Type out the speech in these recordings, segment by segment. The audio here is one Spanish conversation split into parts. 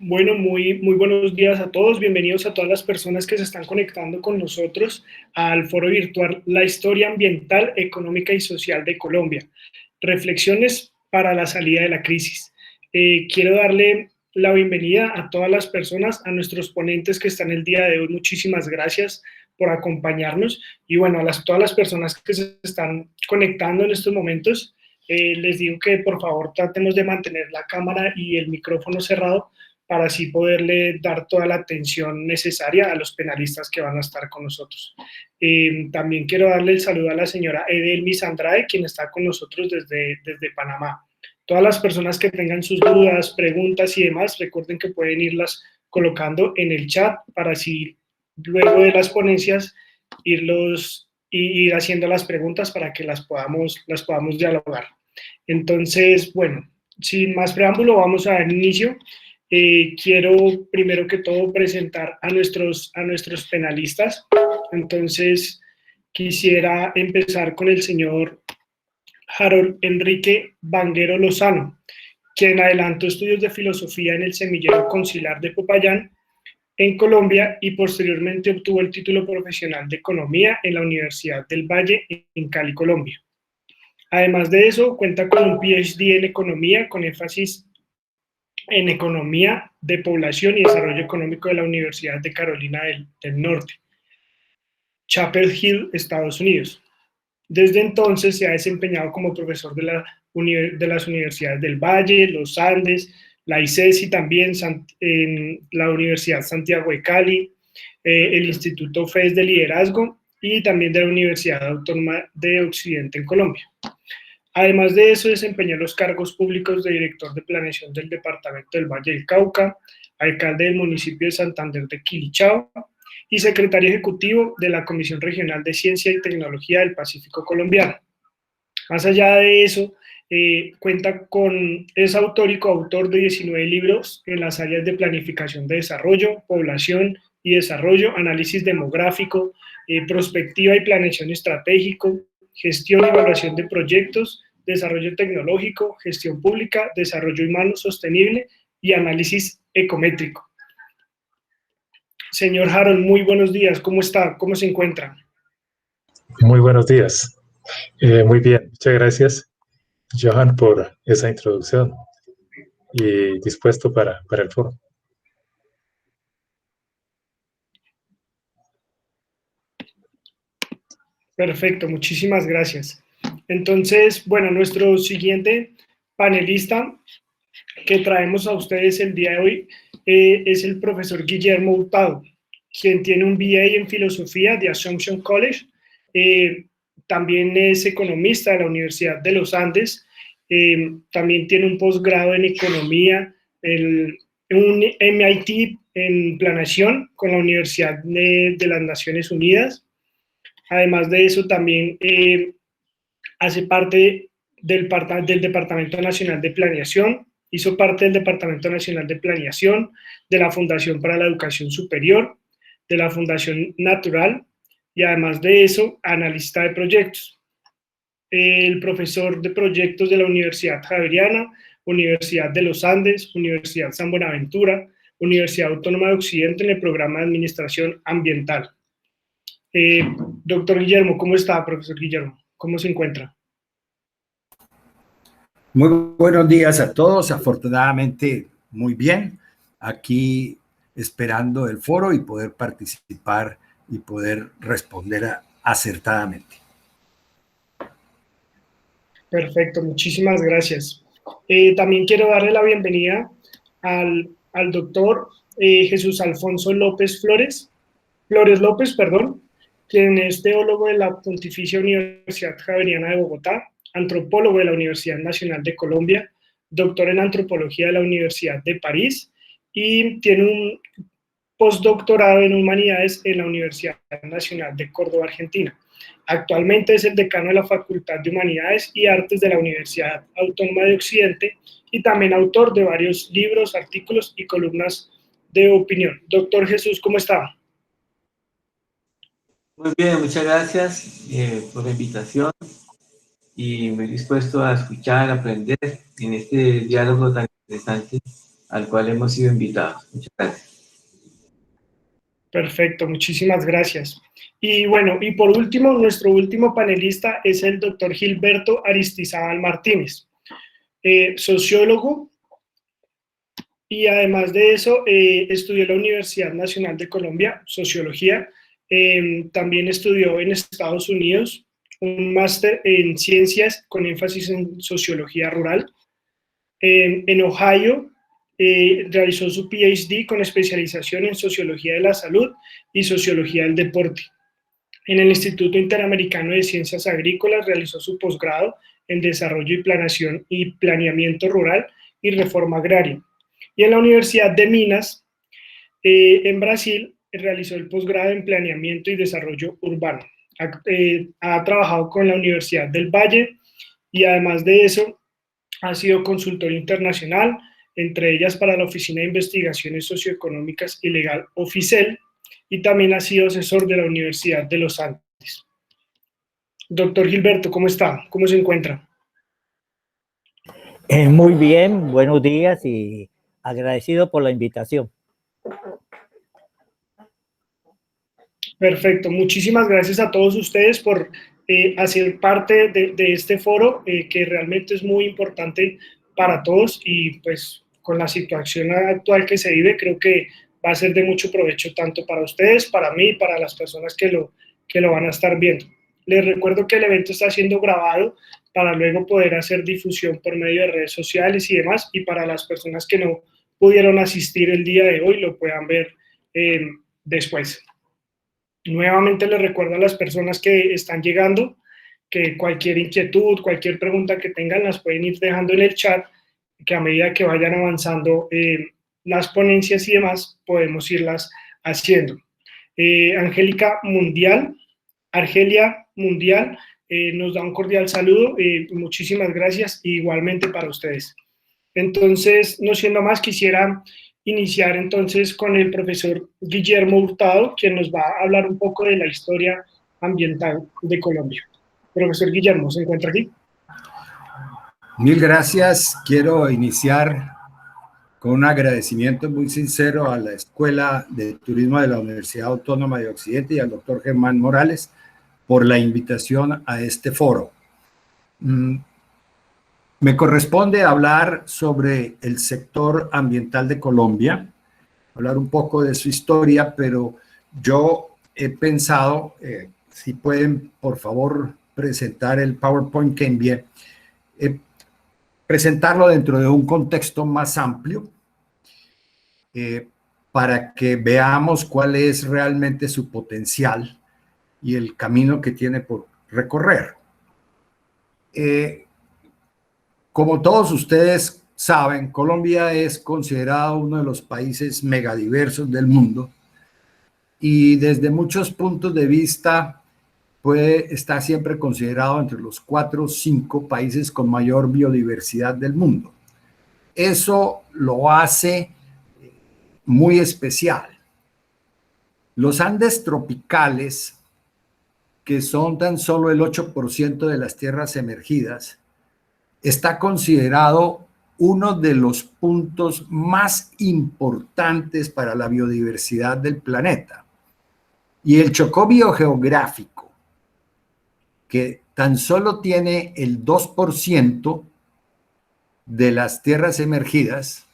Bueno, muy buenos días a todos. Bienvenidos a todas las personas que se están conectando con nosotros al foro virtual La Historia Ambiental, Económica y Social de Colombia. Reflexiones para la salida de la crisis. Quiero darle la bienvenida a todas las personas, a nuestros ponentes que están el día de hoy. Muchísimas gracias por acompañarnos. Y bueno, todas las personas que se están conectando en estos momentos, les digo que por favor tratemos de mantener la cámara y el micrófono cerrado para así poderle dar toda la atención necesaria a los penalistas que van a estar con nosotros. También quiero darle el saludo a la señora Edelmis Andrade, quien está con nosotros desde Panamá. Todas las personas que tengan sus dudas, preguntas y demás, recuerden que pueden irlas colocando en el chat para así luego de las ponencias ir haciendo las preguntas para que las podamos dialogar. Entonces, bueno, sin más preámbulo, vamos a dar inicio. Quiero primero que todo presentar a nuestros penalistas. Entonces, quisiera empezar con el señor Harold Enrique Vanguero Lozano, quien adelantó estudios de filosofía en el Semillero Conciliar de Popayán, en Colombia, y posteriormente obtuvo el título profesional de Economía en la Universidad del Valle, en Cali, Colombia. Además de eso, cuenta con un PhD en Economía, con énfasis en Economía de Población y Desarrollo Económico de la Universidad de Carolina del Norte, Chapel Hill, Estados Unidos. Desde entonces se ha desempeñado como profesor de las universidades del Valle, los Andes, la ICESI también, en la Universidad Santiago de Cali, el Instituto FES de Liderazgo y también de la Universidad Autónoma de Occidente en Colombia. Además de eso, desempeñó los cargos públicos de director de planeación del Departamento del Valle del Cauca, alcalde del municipio de Santander de Quilichao y secretario ejecutivo de la Comisión Regional de Ciencia y Tecnología del Pacífico Colombiano. Más allá de eso, es autor y coautor de 19 libros en las áreas de planificación de desarrollo, población y desarrollo, análisis demográfico, prospectiva y planeación estratégico, gestión y evaluación de proyectos, desarrollo tecnológico, gestión pública, desarrollo humano sostenible y análisis ecométrico. Señor Harold, muy buenos días. ¿Cómo está? ¿Cómo se encuentra? Muy buenos días. Muy bien. Muchas gracias, Johan, por esa introducción y dispuesto para el foro. Perfecto, muchísimas gracias. Entonces, bueno, nuestro siguiente panelista que traemos a ustedes el día de hoy es el profesor Guillermo Hurtado, quien tiene un BA en Filosofía de Assumption College. También es economista de la Universidad de los Andes. También tiene un posgrado en Economía, un MIT en Planeación con la Universidad de las Naciones Unidas. Además de eso, también hace parte del Departamento Nacional de Planeación, hizo parte del Departamento Nacional de Planeación, de la Fundación para la Educación Superior, de la Fundación Natural, y además de eso, analista de proyectos. El profesor de proyectos de la Universidad Javeriana, Universidad de los Andes, Universidad San Buenaventura, Universidad Autónoma de Occidente en el programa de Administración Ambiental. Doctor Guillermo, ¿cómo está, profesor Guillermo? ¿Cómo se encuentra? Muy buenos días a todos, afortunadamente muy bien, aquí esperando el foro y poder participar y poder responder acertadamente. Perfecto, muchísimas gracias. También quiero darle la bienvenida al doctor Jesús Alfonso Flores López, quien es teólogo de la Pontificia Universidad Javeriana de Bogotá, antropólogo de la Universidad Nacional de Colombia, doctor en antropología de la Universidad de París y tiene un postdoctorado en humanidades en la Universidad Nacional de Córdoba, Argentina. Actualmente es el decano de la Facultad de Humanidades y Artes de la Universidad Autónoma de Occidente y también autor de varios libros, artículos y columnas de opinión. Doctor Jesús, ¿cómo está? Muy bien, muchas gracias por la invitación y muy dispuesto a escuchar, aprender en este diálogo tan interesante al cual hemos sido invitados. Muchas gracias. Perfecto, muchísimas gracias. Y bueno, y por último, nuestro último panelista es el doctor Gilberto Aristizábal Martínez, sociólogo, y además de eso estudió en la Universidad Nacional de Colombia, Sociología. También estudió en Estados Unidos un máster en Ciencias con énfasis en Sociología Rural. En Ohio realizó su PhD con especialización en Sociología de la Salud y Sociología del Deporte. En el Instituto Interamericano de Ciencias Agrícolas realizó su posgrado en Desarrollo y Planeamiento Rural y Reforma Agraria. Y en la Universidad de Minas, en Brasil, realizó el posgrado en Planeamiento y Desarrollo Urbano. Ha trabajado con la Universidad del Valle y además de eso ha sido consultor internacional, entre ellas para la Oficina de Investigaciones Socioeconómicas y Legal Oficel, y también ha sido asesor de la Universidad de los Andes. Doctor Gilberto, ¿cómo está? ¿Cómo se encuentra? Muy bien, buenos días y agradecido por la invitación. Perfecto, muchísimas gracias a todos ustedes por hacer parte de este foro que realmente es muy importante para todos y pues con la situación actual que se vive creo que va a ser de mucho provecho tanto para ustedes, para mí y para las personas que lo van a estar viendo. Les recuerdo que el evento está siendo grabado para luego poder hacer difusión por medio de redes sociales y demás, y para las personas que no pudieron asistir el día de hoy lo puedan ver después. Nuevamente les recuerdo a las personas que están llegando que cualquier inquietud, cualquier pregunta que tengan las pueden ir dejando en el chat, que a medida que vayan avanzando las ponencias y demás podemos irlas haciendo. Argelia Mundial, nos da un cordial saludo, muchísimas gracias, igualmente para ustedes. Entonces, no siendo más, quisiera iniciar entonces con el profesor Guillermo Hurtado, quien nos va a hablar un poco de la historia ambiental de Colombia. Profesor Guillermo, ¿se encuentra aquí? Mil gracias. Quiero iniciar con un agradecimiento muy sincero a la Escuela de Turismo de la Universidad Autónoma de Occidente y al doctor Germán Morales por la invitación a este foro. Me corresponde hablar sobre el sector ambiental de Colombia, hablar un poco de su historia, pero yo he pensado, si pueden, por favor, presentar el PowerPoint que envié, presentarlo dentro de un contexto más amplio, para que veamos cuál es realmente su potencial y el camino que tiene por recorrer. Como todos ustedes saben, Colombia es considerado uno de los países megadiversos del mundo y desde muchos puntos de vista está siempre considerado entre los 4 o 5 países con mayor biodiversidad del mundo. Eso lo hace muy especial. Los Andes tropicales, que son tan solo el 8% de las tierras emergidas, está considerado uno de los puntos más importantes para la biodiversidad del planeta. Y el Chocó biogeográfico, que tan solo tiene el 2% de las tierras emergidas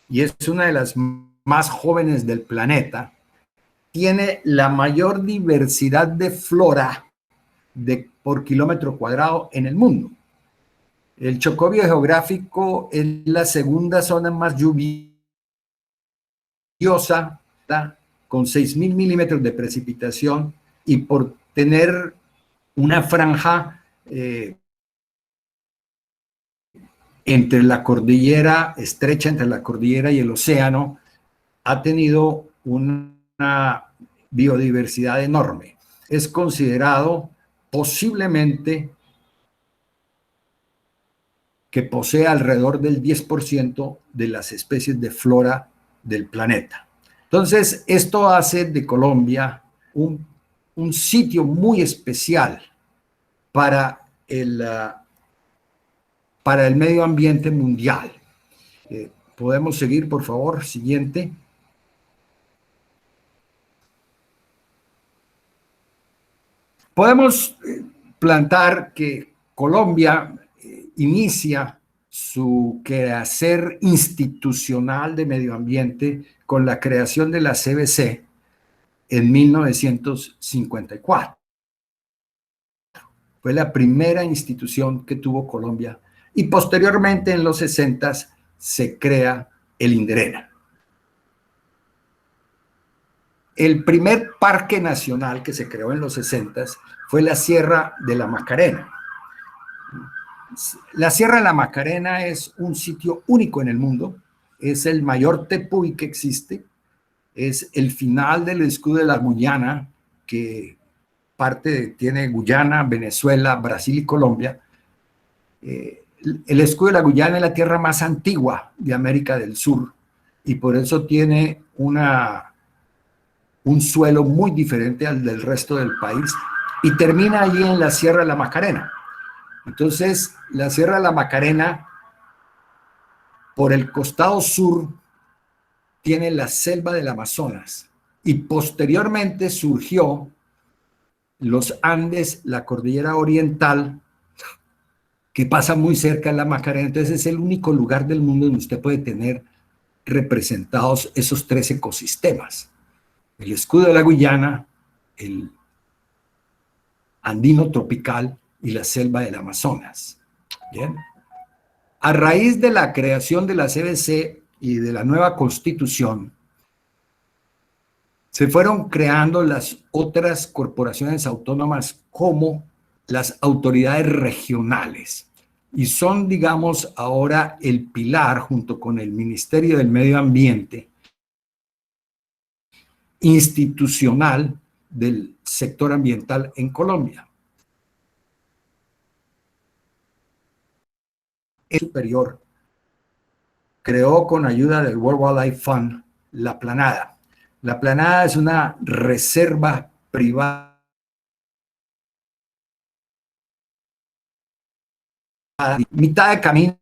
y es una de las más jóvenes del planeta, tiene la mayor diversidad de flora por kilómetro cuadrado en el mundo. El Chocó biogeográfico es la segunda zona más lluviosa, con 6.000 milímetros de precipitación, y por tener una franja entre la cordillera, estrecha entre la cordillera y el océano, ha tenido una biodiversidad enorme. Es considerado posiblemente que posee alrededor del 10% de las especies de flora del planeta. Entonces, esto hace de Colombia un sitio muy especial para el medio ambiente mundial. Podemos seguir, por favor, siguiente. Podemos plantar que Colombia inicia su quehacer institucional de medio ambiente con la creación de la CBC en 1954. Fue la primera institución que tuvo Colombia y posteriormente en los 60 se crea el INDERENA. El primer parque nacional que se creó en los 60 fue la Sierra de la Macarena. La Sierra de la Macarena es un sitio único en el mundo, es el mayor tepuy que existe, es el final del escudo de la Guyana, que tiene Guyana, Venezuela, Brasil y Colombia. El escudo de la Guyana es la tierra más antigua de América del Sur y por eso tiene un suelo muy diferente al del resto del país y termina allí en la Sierra de la Macarena. Entonces, la Sierra de la Macarena, por el costado sur, tiene la selva del Amazonas y posteriormente surgió los Andes, la cordillera oriental, que pasa muy cerca de la Macarena. Entonces, es el único lugar del mundo donde usted puede tener representados esos 3 ecosistemas. El escudo de la Guyana, el andino tropical y la selva del Amazonas. Bien. A raíz de la creación de la CBC y de la nueva constitución, se fueron creando las otras corporaciones autónomas como las autoridades regionales y son, digamos, ahora el pilar junto con el Ministerio del Medio Ambiente institucional del sector ambiental en Colombia. El superior creó con ayuda del World Wildlife Fund la Planada. La Planada es una reserva privada mitad de camino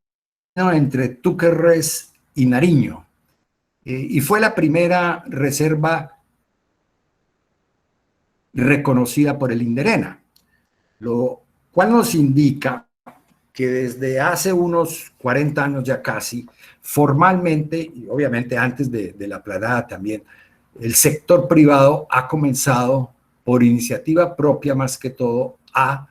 entre Túquerres y Nariño, y fue la primera reserva reconocida por el INDERENA, lo cual nos indica que desde hace unos 40 años ya casi, formalmente, y obviamente antes de la Planada también, el sector privado ha comenzado por iniciativa propia más que todo a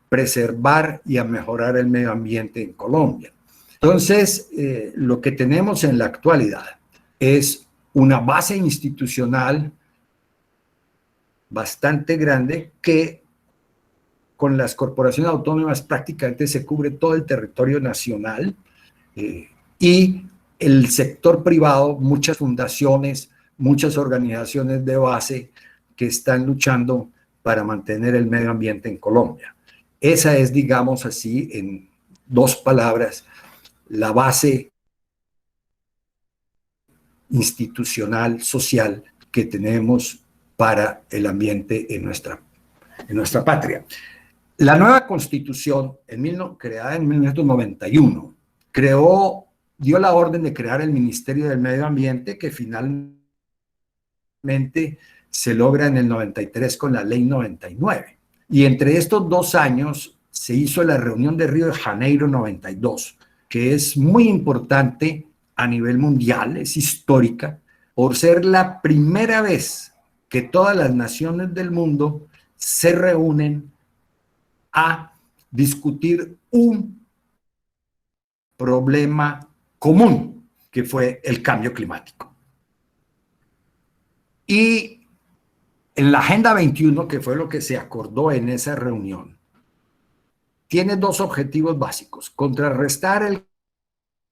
preservar y a mejorar el medio ambiente en Colombia. Entonces, lo que tenemos en la actualidad es una base institucional bastante grande que con las corporaciones autónomas prácticamente se cubre todo el territorio nacional y el sector privado, muchas fundaciones, muchas organizaciones de base que están luchando para mantener el medio ambiente en Colombia. Esa es, digamos así, en 2 palabras, la base institucional, social que tenemos para el ambiente en nuestra patria. La nueva Constitución, creada en 1991, dio la orden de crear el Ministerio del Medio Ambiente, que finalmente se logra en el 93 con la Ley 99. Y entre estos 2 años se hizo la reunión de Río de Janeiro 92, que es muy importante a nivel mundial, es histórica, por ser la primera vez que todas las naciones del mundo se reúnen a discutir un problema común, que fue el cambio climático. Y en la Agenda 21, que fue lo que se acordó en esa reunión, tiene 2 objetivos básicos: contrarrestar el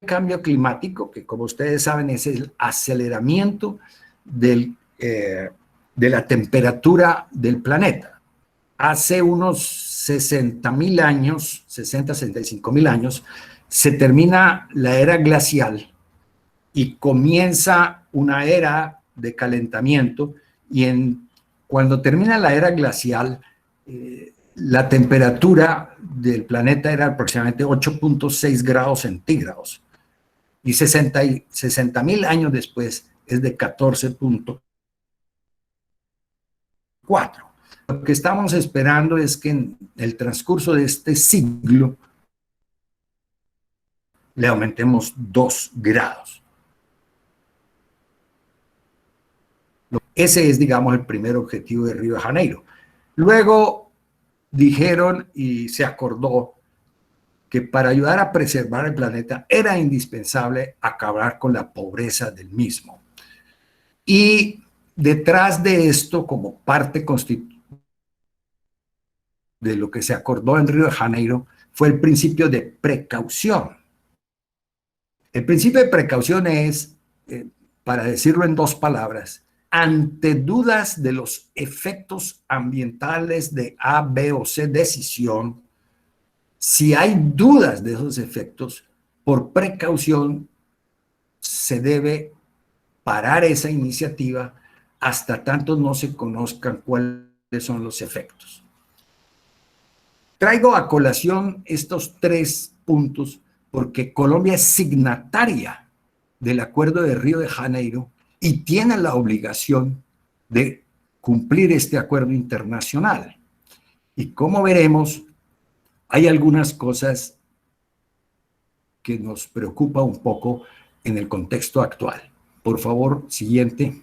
cambio climático, que como ustedes saben es el aceleramiento de la temperatura del planeta. Hace unos 60.000 años, 65.000 años, se termina la era glacial y comienza una era de calentamiento, y cuando termina la era glacial, la temperatura del planeta era aproximadamente 8.6 grados centígrados. y 60.000 años después es de 14.4. Lo que estamos esperando es que en el transcurso de este siglo le aumentemos 2 grados. Ese es, digamos, el primer objetivo de Río de Janeiro. Luego dijeron y se acordó que para ayudar a preservar el planeta era indispensable acabar con la pobreza del mismo. Y detrás de esto, como parte de lo que se acordó en Río de Janeiro, fue el principio de precaución. El principio de precaución es, para decirlo en 2 palabras, ante dudas de los efectos ambientales de A, B o C decisión, si hay dudas de esos efectos, por precaución se debe parar esa iniciativa hasta tanto no se conozcan cuáles son los efectos. Traigo a colación estos 3 puntos porque Colombia es signataria del Acuerdo de Río de Janeiro y tiene la obligación de cumplir este acuerdo internacional. Y como veremos, hay algunas cosas que nos preocupa un poco en el contexto actual. Por favor, siguiente.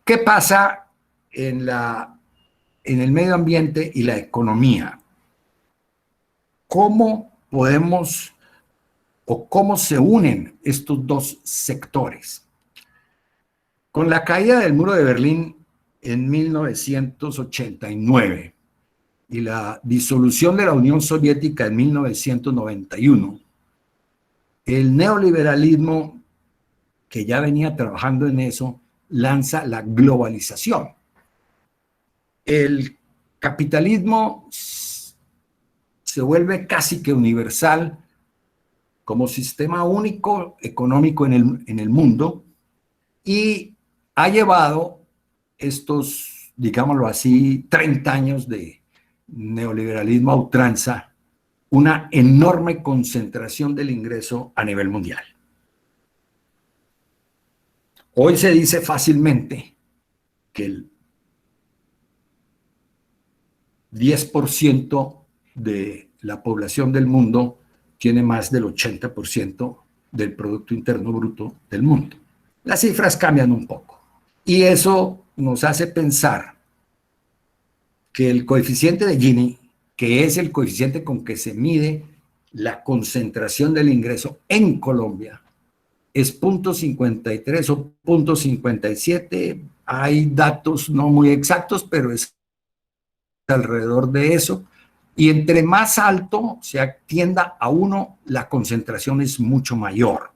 ¿Qué pasa en el medio ambiente y la economía? ¿Cómo podemos o cómo se unen estos 2 sectores? Con la caída del muro de Berlín en 1989 y la disolución de la Unión Soviética en 1991, el neoliberalismo, que ya venía trabajando en eso, lanza la globalización. El capitalismo se vuelve casi que universal como sistema único económico en el mundo y ha llevado estos, digámoslo así, 30 años de neoliberalismo a ultranza, una enorme concentración del ingreso a nivel mundial. Hoy se dice fácilmente que el 10% de la población del mundo tiene más del 80% del Producto Interno Bruto del mundo. Las cifras cambian un poco y eso nos hace pensar que el coeficiente de Gini, que es el coeficiente con que se mide la concentración del ingreso en Colombia, es 0.53 o 0.57. Hay datos no muy exactos, pero es alrededor de eso. Y entre más alto se atienda a 1, la concentración es mucho mayor.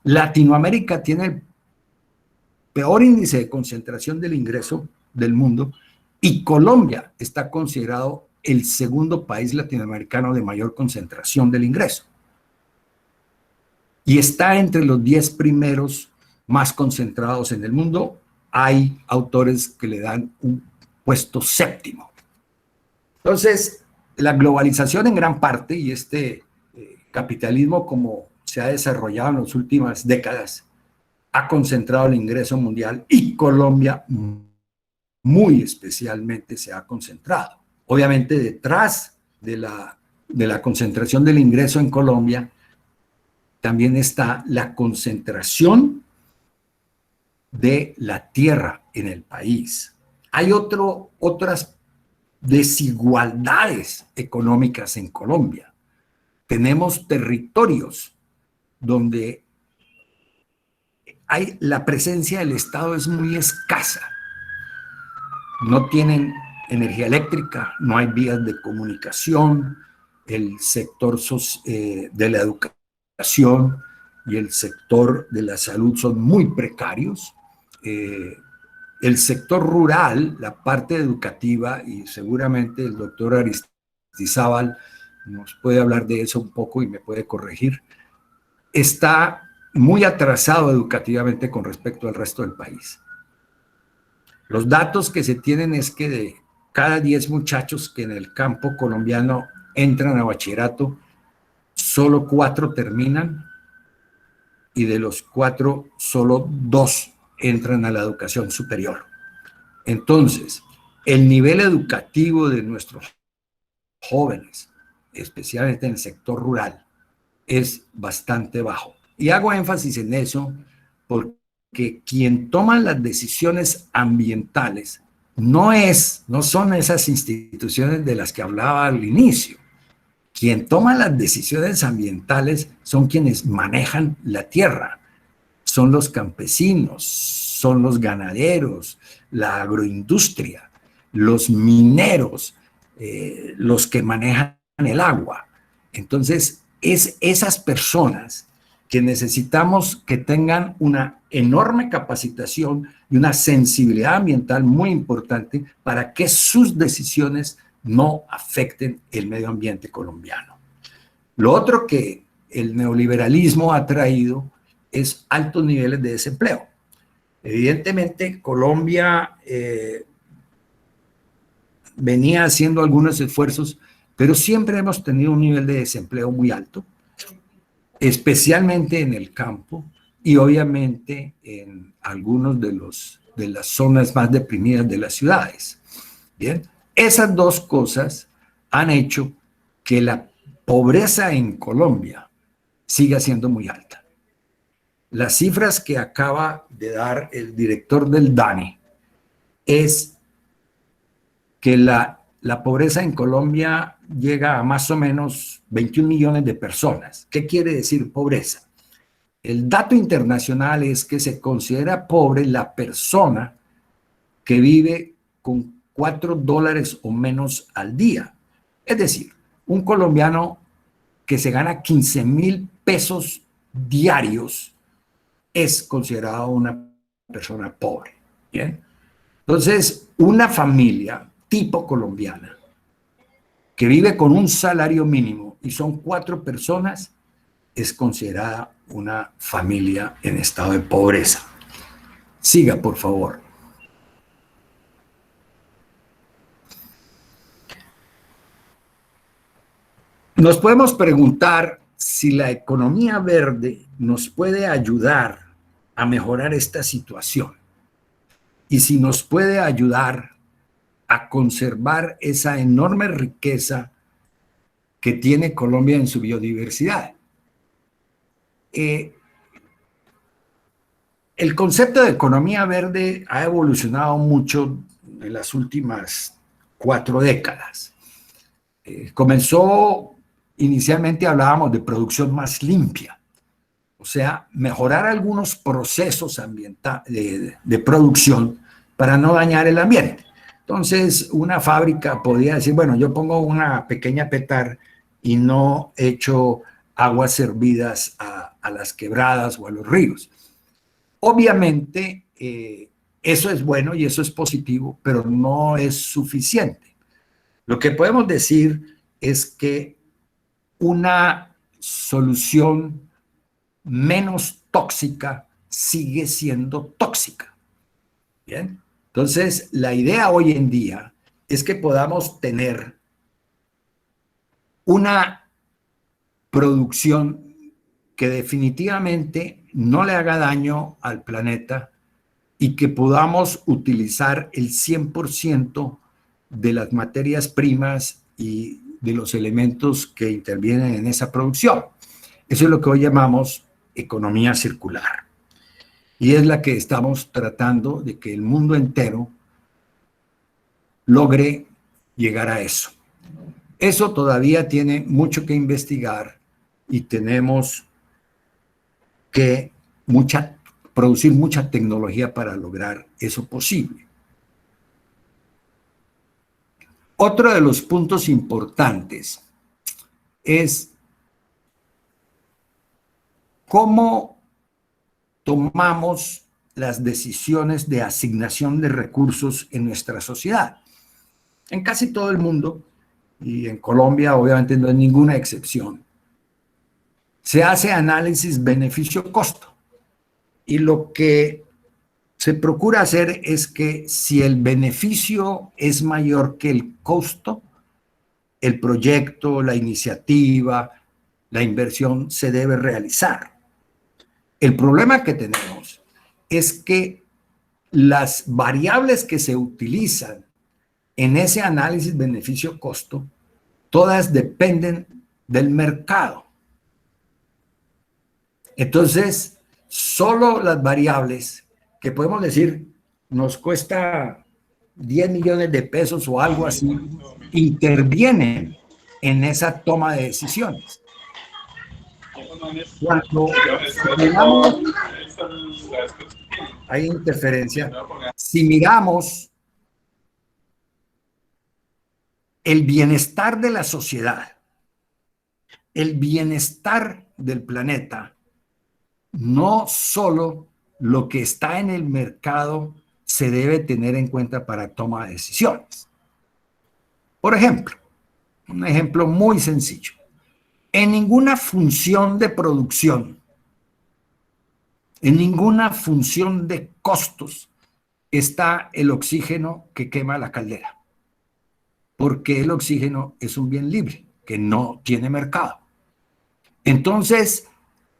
Latinoamérica tiene el peor índice de concentración del ingreso del mundo y Colombia está considerado el segundo país latinoamericano de mayor concentración del ingreso. Y está entre los 10 primeros más concentrados en el mundo. Hay autores que le dan un puesto 7º. Entonces, la globalización en gran parte y este capitalismo como se ha desarrollado en las últimas décadas ha concentrado el ingreso mundial y Colombia muy especialmente se ha concentrado. Obviamente detrás de la concentración del ingreso en Colombia también está la concentración de la tierra en el país. Hay otras desigualdades económicas en Colombia. Tenemos territorios donde la presencia del Estado es muy escasa. No tienen energía eléctrica, no hay vías de comunicación, el sector de la educación y el sector de la salud son muy precarios. El sector rural, la parte educativa, y seguramente el doctor Aristizábal nos puede hablar de eso un poco y me puede corregir, está muy atrasado educativamente con respecto al resto del país. Los datos que se tienen es que de cada 10 muchachos que en el campo colombiano entran a bachillerato, solo 4 terminan, y de los 4, solo 2 entran a la educación superior. Entonces, el nivel educativo de nuestros jóvenes, especialmente en el sector rural, es bastante bajo. Y hago énfasis en eso porque quien toma las decisiones ambientales no son esas instituciones de las que hablaba al inicio. Quien toma las decisiones ambientales son quienes manejan la tierra, son los campesinos, son los ganaderos, la agroindustria, los mineros, los que manejan el agua. Entonces, es esas personas que necesitamos que tengan una enorme capacitación y una sensibilidad ambiental muy importante para que sus decisiones no afecten el medio ambiente colombiano. Lo otro que el neoliberalismo ha traído es altos niveles de desempleo. Evidentemente, Colombia venía haciendo algunos esfuerzos, pero siempre hemos tenido un nivel de desempleo muy alto, especialmente en el campo y obviamente en algunos de las zonas más deprimidas de las ciudades. Bien, esas dos cosas han hecho que la pobreza en Colombia siga siendo muy alta. Las cifras que acaba de dar el director del DANE es que la pobreza en Colombia llega a más o menos 21 millones de personas. ¿Qué quiere decir pobreza? El dato internacional es que se considera pobre la persona que vive con $4 o menos al día. Es decir, un colombiano que se gana 15,000 pesos diarios es considerado una persona pobre. ¿Bien? Entonces, una familia tipo colombiana que vive con un salario mínimo y son 4 personas es considerada una familia en estado de pobreza. Siga, por favor. Nos podemos preguntar si la economía verde nos puede ayudar a mejorar esta situación y si nos puede ayudar a conservar esa enorme riqueza que tiene Colombia en su biodiversidad. El concepto de economía verde ha evolucionado mucho en las últimas 4 décadas. Comenzó, inicialmente hablábamos de producción más limpia, o sea, mejorar algunos procesos ambientales de producción para no dañar el ambiente. Entonces, una fábrica podía decir, bueno, yo pongo una pequeña petar y no echo aguas servidas a las quebradas o a los ríos. Obviamente, eso es bueno y eso es positivo, pero no es suficiente. Lo que podemos decir es que una solución menos tóxica sigue siendo tóxica. Bien. Entonces, la idea hoy en día es que podamos tener una producción que definitivamente no le haga daño al planeta y que podamos utilizar el 100% de las materias primas y de los elementos que intervienen en esa producción. Eso es lo que hoy llamamos economía circular. Y es la que estamos tratando de que el mundo entero logre llegar a eso. Eso todavía tiene mucho que investigar y tenemos que producir mucha tecnología para lograr eso posible. Otro de los puntos importantes es cómo tomamos las decisiones de asignación de recursos en nuestra sociedad. En casi todo el mundo, y en Colombia obviamente no es ninguna excepción, se hace análisis beneficio-costo. Y lo que se procura hacer es que si el beneficio es mayor que el costo, el proyecto, la iniciativa, la inversión se debe realizar. El problema que tenemos es que las variables que se utilizan en ese análisis beneficio-costo, todas dependen del mercado. Entonces, solo las variables que podemos decir nos cuesta 10 millones de pesos o algo así, intervienen en esa toma de decisiones. Cuando miramos, hay interferencia, si miramos el bienestar de la sociedad, el bienestar del planeta, no solo lo que está en el mercado se debe tener en cuenta para toma de decisiones. Por ejemplo, un ejemplo muy sencillo. En ninguna función de producción, en ninguna función de costos está el oxígeno que quema la caldera, porque el oxígeno es un bien libre que no tiene mercado. Entonces,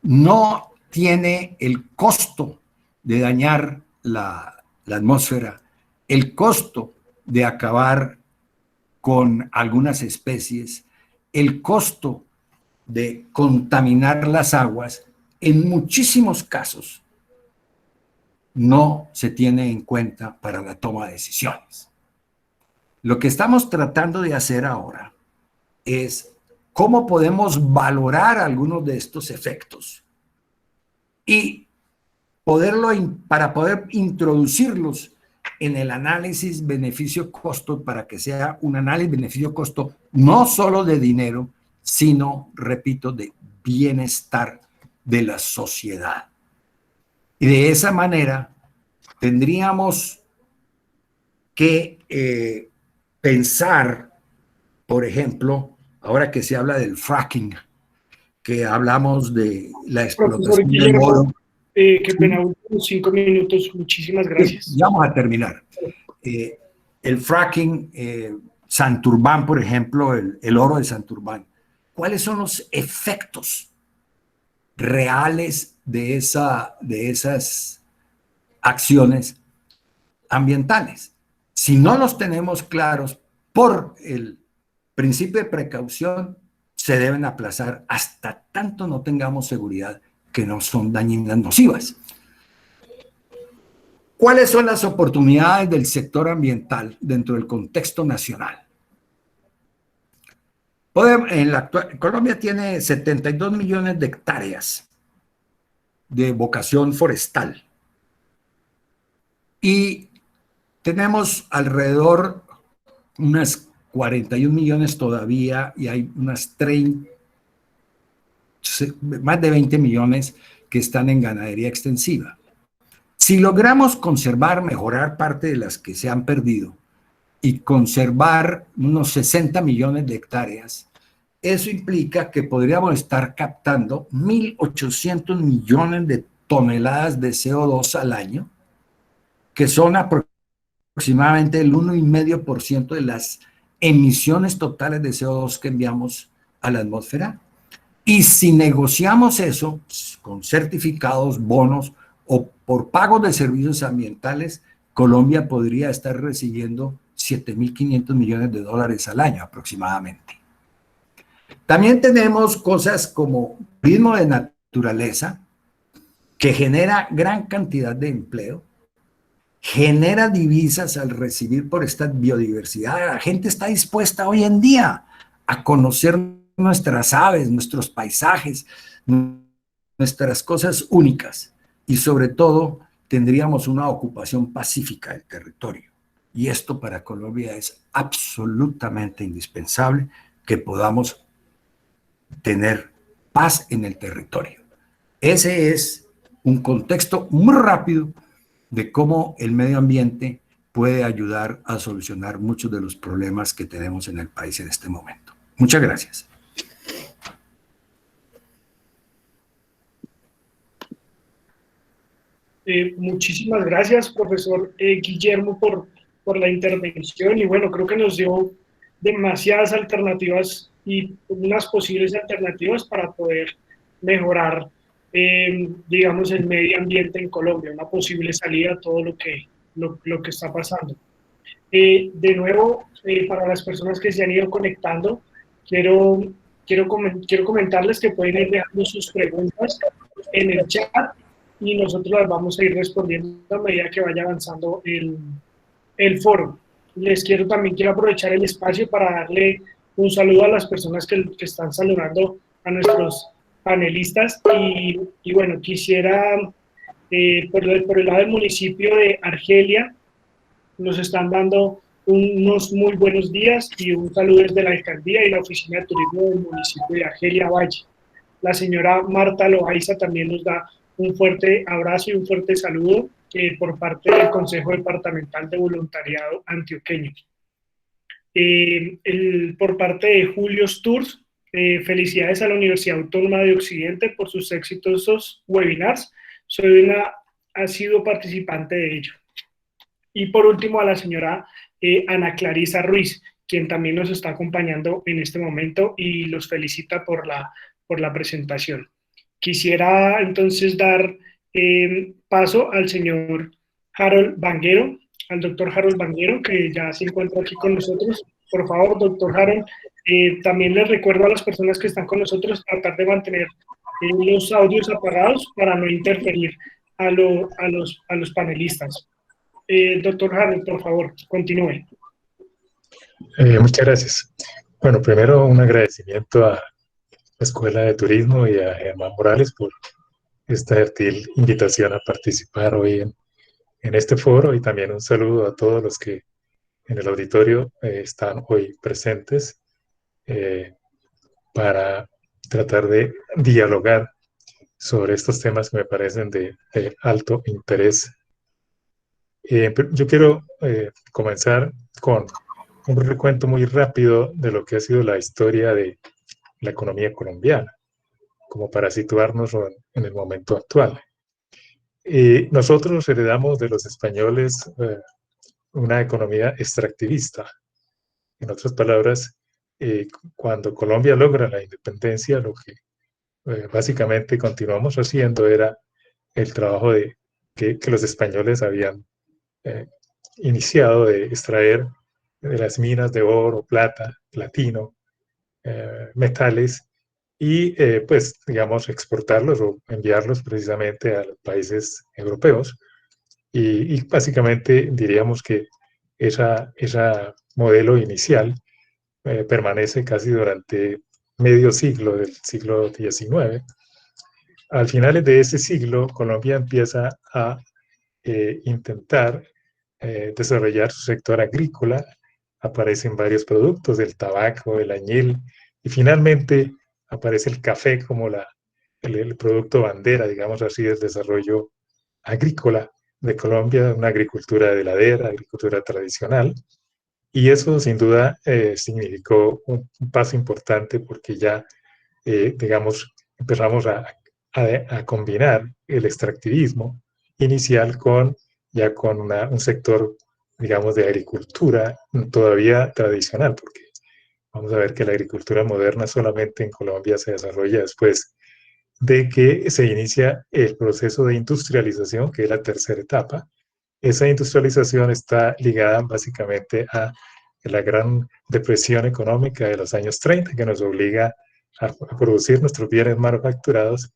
no tiene el costo de dañar la atmósfera, el costo de acabar con algunas especies, el costo de contaminar las aguas. En muchísimos casos no se tiene en cuenta para la toma de decisiones. Lo que estamos tratando de hacer ahora es cómo podemos valorar algunos de estos efectos y para poder introducirlos en el análisis beneficio-costo, para que sea un análisis beneficio-costo no solo de dinero, sino, repito, de bienestar de la sociedad. Y de esa manera tendríamos que pensar, por ejemplo, ahora que se habla del fracking, que hablamos de la explotación del oro. Qué pena, últimos 5 minutos, muchísimas gracias. Ya vamos a terminar. El fracking, Santurbán, por ejemplo, el oro de Santurbán. ¿Cuáles son los efectos reales de esas acciones ambientales? Si no los tenemos claros por el principio de precaución, se deben aplazar hasta tanto no tengamos seguridad que no son dañinas nocivas. ¿Cuáles son las oportunidades del sector ambiental dentro del contexto nacional? Colombia tiene 72 millones de hectáreas de vocación forestal y tenemos alrededor unas 41 millones todavía y hay unas 30, más de 20 millones que están en ganadería extensiva. Si logramos conservar, mejorar parte de las que se han perdido y conservar unos 60 millones de hectáreas, eso implica que podríamos estar captando 1.800 millones de toneladas de CO2 al año, que son aproximadamente el 1,5% de las emisiones totales de CO2 que enviamos a la atmósfera. Y si negociamos eso con certificados, bonos o por pagos de servicios ambientales, Colombia podría estar recibiendo 7.500 millones de dólares al año aproximadamente. También tenemos cosas como turismo de naturaleza, que genera gran cantidad de empleo, genera divisas al recibir por esta biodiversidad. La gente está dispuesta hoy en día a conocer nuestras aves, nuestros paisajes, nuestras cosas únicas, y sobre todo tendríamos una ocupación pacífica del territorio. Y esto para Colombia es absolutamente indispensable, que podamos tener paz en el territorio. Ese es un contexto muy rápido de cómo el medio ambiente puede ayudar a solucionar muchos de los problemas que tenemos en el país en este momento. Muchas gracias. Muchísimas gracias, profesor Guillermo, por la intervención y bueno, creo que nos dio demasiadas alternativas y unas posibles alternativas para poder mejorar, digamos, el medio ambiente en Colombia, una posible salida a todo lo que está pasando. De nuevo, para las personas que se han ido conectando, quiero comentarles que pueden ir dejando sus preguntas en el chat y nosotros las vamos a ir respondiendo a medida que vaya avanzando el foro. También quiero aprovechar el espacio para darle un saludo a las personas que están saludando a nuestros panelistas y bueno, quisiera, por el lado del municipio de Argelia, nos están dando unos muy buenos días y un saludo desde la alcaldía y la oficina de turismo del municipio de Argelia Valle. La señora Marta Loaiza también nos da un fuerte abrazo y un fuerte saludo por parte del Consejo Departamental de Voluntariado Antioqueño. Por parte de Julio Sturz, felicidades a la Universidad Autónoma de Occidente por sus exitosos webinars. Ha sido participante de ello. Y por último a la señora Ana Clarisa Ruiz, quien también nos está acompañando en este momento y los felicita por la presentación. Quisiera entonces dar paso al señor Harold Banguero, al doctor Harold Banguero, que ya se encuentra aquí con nosotros. Por favor, doctor Harold, también les recuerdo a las personas que están con nosotros tratar de mantener los audios apagados para no interferir a los panelistas. Doctor Harold, por favor, continúe. Muchas gracias. Bueno, primero un agradecimiento a la Escuela de Turismo y a Germán Morales por esta gentil invitación a participar hoy en este foro y también un saludo a todos los que en el auditorio están hoy presentes para tratar de dialogar sobre estos temas que me parecen de alto interés. Yo quiero comenzar con un recuento muy rápido de lo que ha sido la historia de la economía colombiana, como para situarnos en el momento actual. Nosotros heredamos de los españoles una economía extractivista. En otras palabras, cuando Colombia logra la independencia, lo que básicamente continuamos haciendo era el trabajo que los españoles habían iniciado de extraer de las minas de oro, plata, platino, metales y pues digamos exportarlos o enviarlos precisamente a los países europeos y básicamente diríamos que esa modelo inicial permanece casi durante medio siglo del siglo XIX. Al final de ese siglo Colombia empieza a intentar desarrollar su sector agrícola. Aparecen varios productos, el tabaco, el añil, y finalmente aparece el café como el producto bandera, digamos así, del desarrollo agrícola de Colombia, una agricultura de ladera, agricultura tradicional, y eso sin duda significó un paso importante porque ya, digamos, empezamos a combinar el extractivismo inicial con un sector, digamos, de agricultura todavía tradicional, porque vamos a ver que la agricultura moderna solamente en Colombia se desarrolla después de que se inicia el proceso de industrialización, que es la tercera etapa. Esa industrialización está ligada básicamente a la gran depresión económica de los años 30, que nos obliga a producir nuestros bienes manufacturados,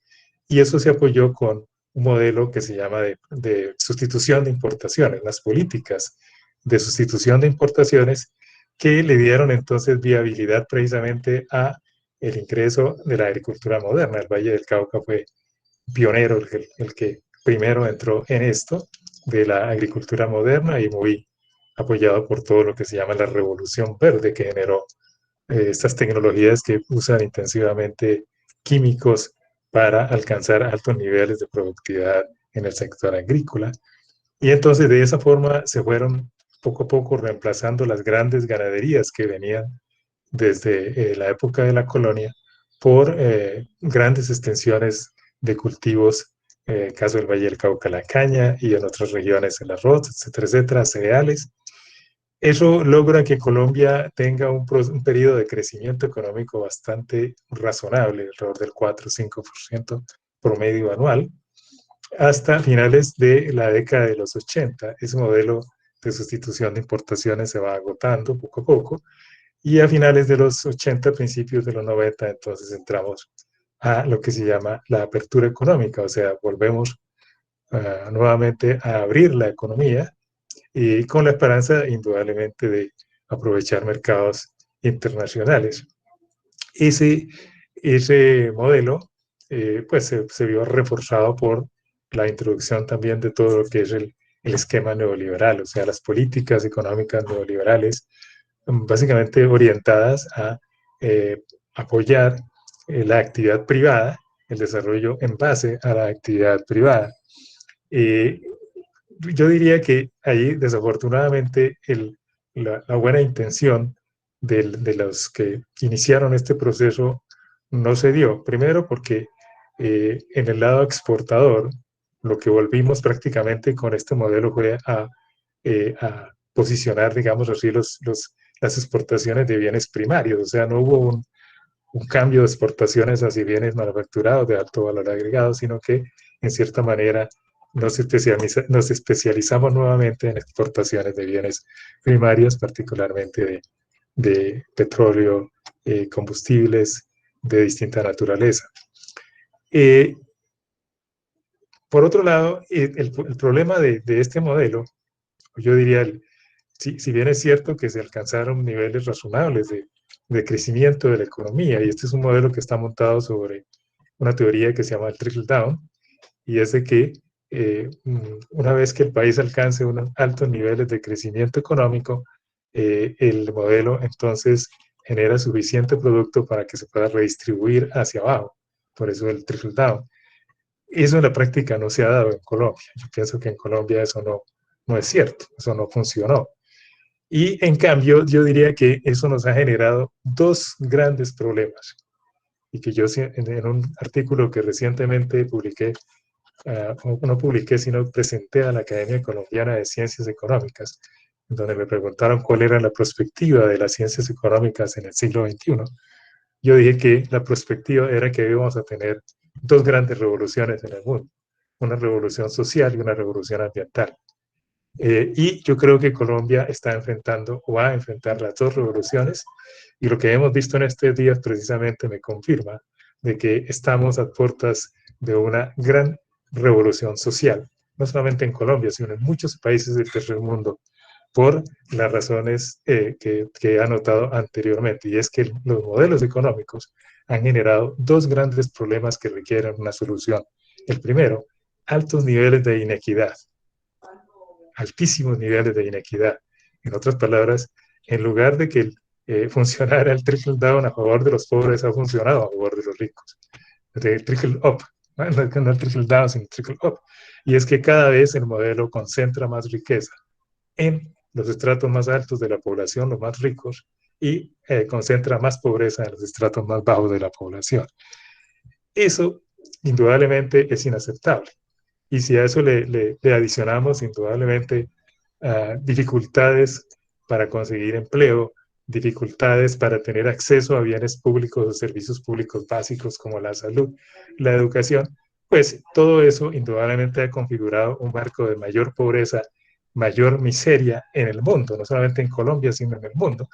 y eso se apoyó con un modelo que se llama de sustitución de importaciones, las políticas de sustitución de importaciones que le dieron entonces viabilidad precisamente a el ingreso de la agricultura moderna. El Valle del Cauca fue pionero, el que primero entró en esto de la agricultura moderna y muy apoyado por todo lo que se llama la revolución verde, que generó estas tecnologías que usan intensivamente químicos para alcanzar altos niveles de productividad en el sector agrícola. Y entonces de esa forma se fueron poco a poco reemplazando las grandes ganaderías que venían desde la época de la colonia por grandes extensiones de cultivos caso del Valle del Cauca, la caña, y en otras regiones el arroz, etcétera, etcétera, cereales. Eso logra que Colombia tenga un periodo de crecimiento económico bastante razonable, alrededor del 4 o 5% promedio anual, hasta finales de la década de los 80. Ese modelo de sustitución de importaciones se va agotando poco a poco, y a finales de los 80, principios de los 90, entonces entramos a lo que se llama la apertura económica, o sea, volvemos nuevamente a abrir la economía, y con la esperanza indudablemente de aprovechar mercados internacionales. Ese modelo pues se vio reforzado por la introducción también de todo lo que es el esquema neoliberal, o sea, las políticas económicas neoliberales, básicamente orientadas a apoyar la actividad privada, el desarrollo en base a la actividad privada. Yo diría que ahí, desafortunadamente, la buena intención de los que iniciaron este proceso no se dio. Primero porque en el lado exportador, lo que volvimos prácticamente con este modelo fue a posicionar, digamos así, las exportaciones de bienes primarios. O sea, no hubo un cambio de exportaciones hacia bienes manufacturados de alto valor agregado, sino que en cierta manera nos especializamos nuevamente en exportaciones de bienes primarios, particularmente de petróleo, combustibles de distinta naturaleza. Por otro lado, el problema de este modelo, yo diría, si bien es cierto que se alcanzaron niveles razonables de crecimiento de la economía, y este es un modelo que está montado sobre una teoría que se llama el trickle down, y es de que una vez que el país alcance unos altos niveles de crecimiento económico, el modelo entonces genera suficiente producto para que se pueda redistribuir hacia abajo. Por eso el trickle down. Eso en la práctica no se ha dado en Colombia. Yo pienso que en Colombia eso no es cierto, eso no funcionó. Y en cambio, yo diría que eso nos ha generado dos grandes problemas, y que yo en un artículo que recientemente publiqué, no publiqué, sino presenté a la Academia Colombiana de Ciencias Económicas, donde me preguntaron cuál era la perspectiva de las ciencias económicas en el siglo XXI. Yo dije que la perspectiva era que íbamos a tener dos grandes revoluciones en el mundo, una revolución social y una revolución ambiental. Y yo creo que Colombia está enfrentando o va a enfrentar las dos revoluciones, y lo que hemos visto en estos días precisamente me confirma de que estamos a puertas de una gran revolución social, no solamente en Colombia, sino en muchos países del tercer mundo, por las razones que he anotado anteriormente, y es que los modelos económicos han generado dos grandes problemas que requieren una solución. El primero, altos niveles de inequidad, altísimos niveles de inequidad. En otras palabras, en lugar de que funcionara el trickle down a favor de los pobres, ha funcionado a favor de los ricos. El trickle up, no el trickle down, sino el trickle up. Y es que cada vez el modelo concentra más riqueza en los estratos más altos de la población, los más ricos, y concentra más pobreza en los estratos más bajos de la población. Eso indudablemente es inaceptable. Y si a eso le adicionamos indudablemente dificultades para conseguir empleo, dificultades para tener acceso a bienes públicos o servicios públicos básicos como la salud, la educación, pues todo eso indudablemente ha configurado un marco de mayor pobreza, mayor miseria en el mundo, no solamente en Colombia, sino en el mundo.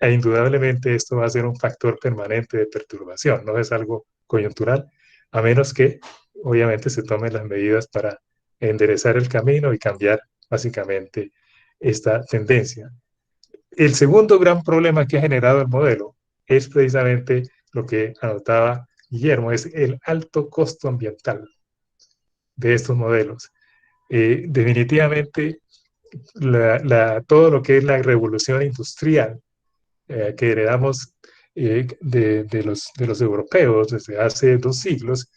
E indudablemente esto va a ser un factor permanente de perturbación, no es algo coyuntural, a menos que obviamente se tomen las medidas para enderezar el camino y cambiar básicamente esta tendencia. El segundo gran problema que ha generado el modelo es precisamente lo que anotaba Guillermo, es el alto costo ambiental de estos modelos. Definitivamente, todo lo que es la revolución industrial que heredamos de los europeos desde hace 2 siglos,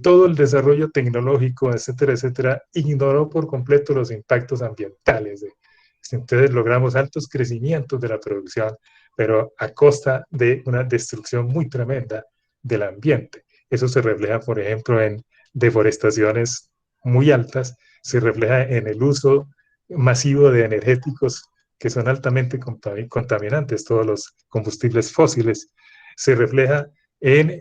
todo el desarrollo tecnológico, etcétera, etcétera, ignoró por completo los impactos ambientales. Entonces logramos altos crecimientos de la producción, pero a costa de una destrucción muy tremenda del ambiente. Eso se refleja, por ejemplo, en deforestaciones muy altas, se refleja en el uso masivo de energéticos que son altamente contaminantes, todos los combustibles fósiles, se refleja en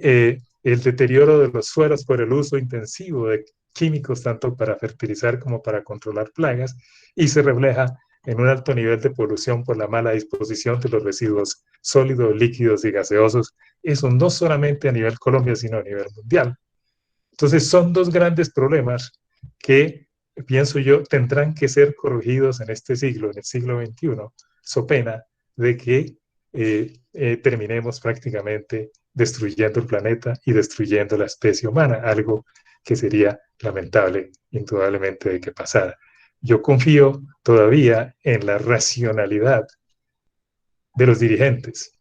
el deterioro de los suelos por el uso intensivo de químicos, tanto para fertilizar como para controlar plagas, y se refleja en un alto nivel de polución por la mala disposición de los residuos sólidos, líquidos y gaseosos. Eso no solamente a nivel Colombia, sino a nivel mundial. Entonces son dos grandes problemas que, pienso yo, tendrán que ser corregidos en este siglo, en el siglo XXI, so pena de que terminemos prácticamente destruyendo el planeta y destruyendo la especie humana, algo que sería lamentable, indudablemente, de que pasara. Yo confío todavía en la racionalidad de los dirigentes,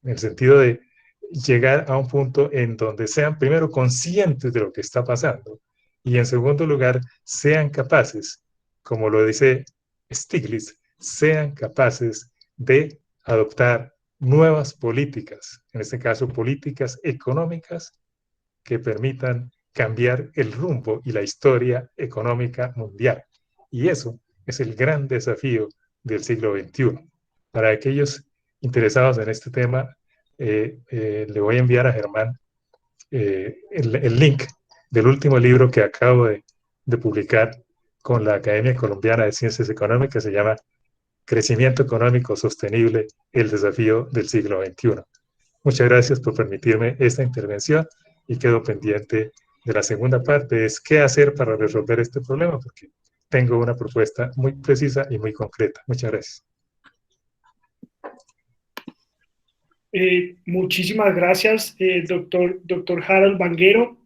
en el sentido de llegar a un punto en donde sean primero conscientes de lo que está pasando y en segundo lugar sean capaces, como lo dice Stiglitz, sean capaces de adoptar nuevas políticas, en este caso políticas económicas que permitan cambiar el rumbo y la historia económica mundial. Y eso es el gran desafío del siglo XXI. Para aquellos interesados en este tema, le voy a enviar a Germán el link del último libro que acabo de publicar con la Academia Colombiana de Ciencias Económicas. Se llama Crecimiento Económico Sostenible, el desafío del siglo XXI. Muchas gracias por permitirme esta intervención y quedo pendiente de la segunda parte, es qué hacer para resolver este problema, porque tengo una propuesta muy precisa y muy concreta. Muchas gracias. Muchísimas gracias, doctor Harold Vanguero.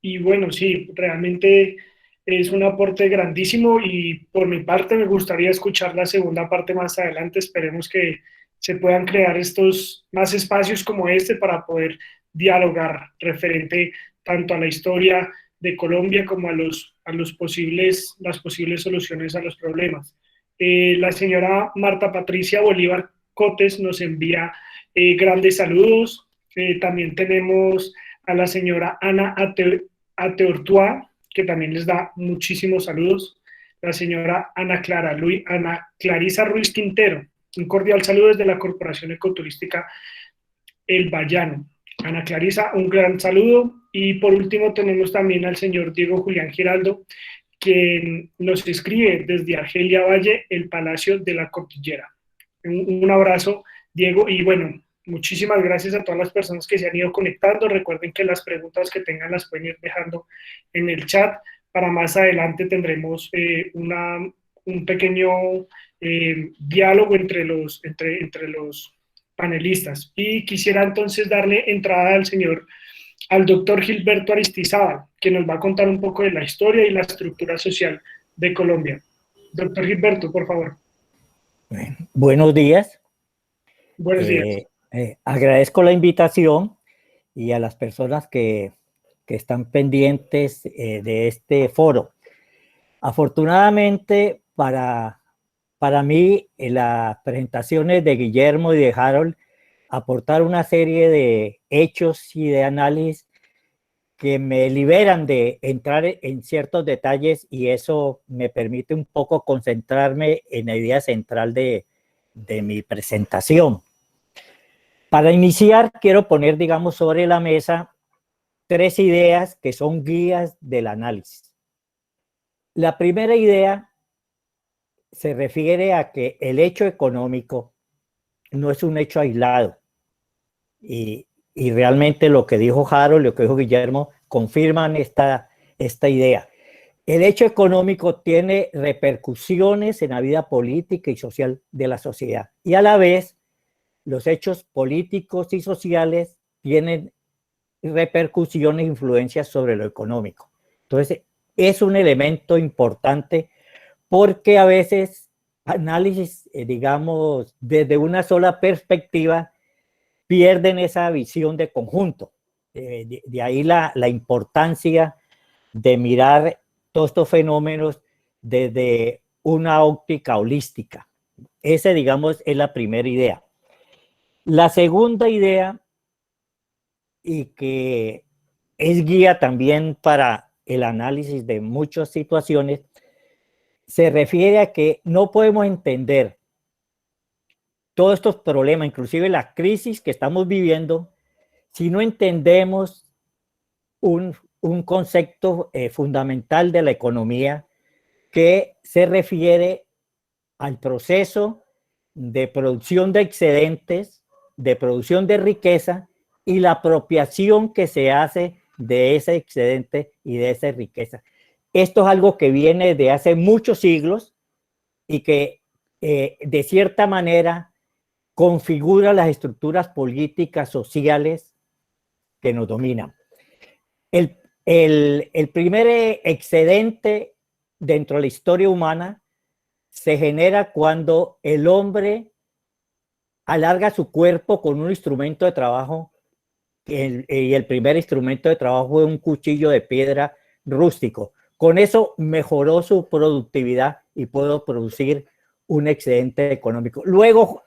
Y bueno, sí, realmente es un aporte grandísimo y por mi parte me gustaría escuchar la segunda parte más adelante. Esperemos que se puedan crear estos más espacios como este para poder dialogar referente tanto a la historia de Colombia como a las posibles soluciones a los problemas. La señora Marta Patricia Bolívar Cotes nos envía grandes saludos. También tenemos a la señora Ana Ateortúa, que también les da muchísimos saludos. La señora Ana Clarisa Ruiz Quintero, un cordial saludo desde la Corporación Ecoturística El Bayano. Ana Clarisa, un gran saludo. Y por último tenemos también al señor Diego Julián Giraldo, quien nos escribe desde Argelia Valle, el Palacio de la Cordillera. Un abrazo, Diego, y bueno, muchísimas gracias a todas las personas que se han ido conectando. Recuerden que las preguntas que tengan las pueden ir dejando en el chat. Para más adelante tendremos un pequeño diálogo entre los panelistas. Y quisiera entonces darle entrada al doctor Gilberto Aristizábal, que nos va a contar un poco de la historia y la estructura social de Colombia. Doctor Gilberto, por favor. Buenos días. Buenos días. Agradezco la invitación y a las personas que están pendientes de este foro. Afortunadamente para mí, las presentaciones de Guillermo y de Harold aportaron una serie de hechos y de análisis que me liberan de entrar en ciertos detalles y eso me permite un poco concentrarme en la idea central de mi presentación. Para iniciar, quiero poner, digamos, sobre la mesa 3 ideas que son guías del análisis. La primera idea se refiere a que el hecho económico no es un hecho aislado. Y realmente lo que dijo Harold, lo que dijo Guillermo, confirman esta idea. El hecho económico tiene repercusiones en la vida política y social de la sociedad. Y a la vez, los hechos políticos y sociales tienen repercusiones e influencias sobre lo económico. Entonces, es un elemento importante porque a veces análisis, digamos, desde una sola perspectiva, pierden esa visión de conjunto. De ahí la importancia de mirar todos estos fenómenos desde una óptica holística. Esa, digamos, es la primera idea. La segunda idea, y que es guía también para el análisis de muchas situaciones, se refiere a que no podemos entender todos estos problemas, inclusive la crisis que estamos viviendo, si no entendemos un concepto fundamental de la economía que se refiere al proceso de producción de excedentes, de producción de riqueza y la apropiación que se hace de ese excedente y de esa riqueza. Esto es algo que viene de hace muchos siglos y que de cierta manera configura las estructuras políticas, sociales que nos dominan. El primer excedente dentro de la historia humana se genera cuando el hombre alarga su cuerpo con un instrumento de trabajo y el primer instrumento de trabajo fue un cuchillo de piedra rústico. Con eso mejoró su productividad y pudo producir un excedente económico. Luego,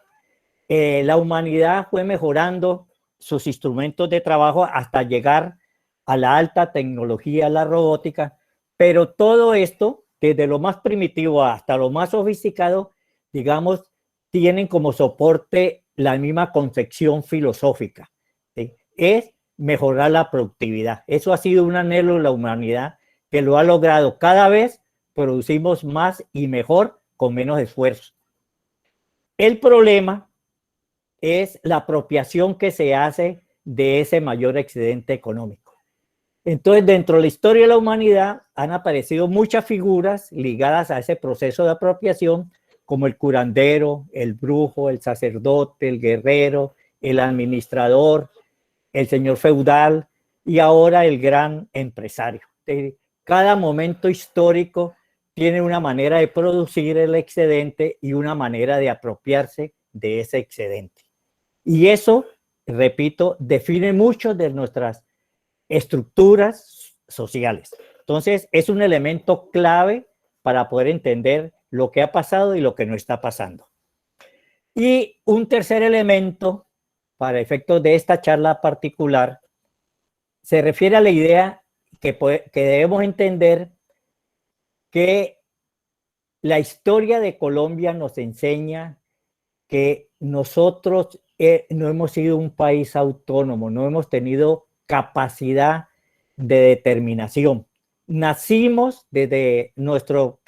la humanidad fue mejorando sus instrumentos de trabajo hasta llegar a la alta tecnología, la robótica, pero todo esto, desde lo más primitivo hasta lo más sofisticado, digamos, tienen como soporte la misma concepción filosófica, ¿sí? Es mejorar la productividad. Eso ha sido un anhelo de la humanidad que lo ha logrado. Cada vez producimos más y mejor con menos esfuerzo. El problema es la apropiación que se hace de ese mayor excedente económico. Entonces, dentro de la historia de la humanidad han aparecido muchas figuras ligadas a ese proceso de apropiación, como el curandero, el brujo, el sacerdote, el guerrero, el administrador, el señor feudal y ahora el gran empresario. Cada momento histórico tiene una manera de producir el excedente y una manera de apropiarse de ese excedente. Y eso, repito, define mucho de nuestras estructuras sociales. Entonces, es un elemento clave para poder entender lo que ha pasado y lo que no está pasando. Y un tercer elemento, para efectos de esta charla particular, se refiere a la idea que debemos entender que la historia de Colombia nos enseña que nosotros no hemos sido un país autónomo, no hemos tenido capacidad de determinación. Nacimos desde nuestro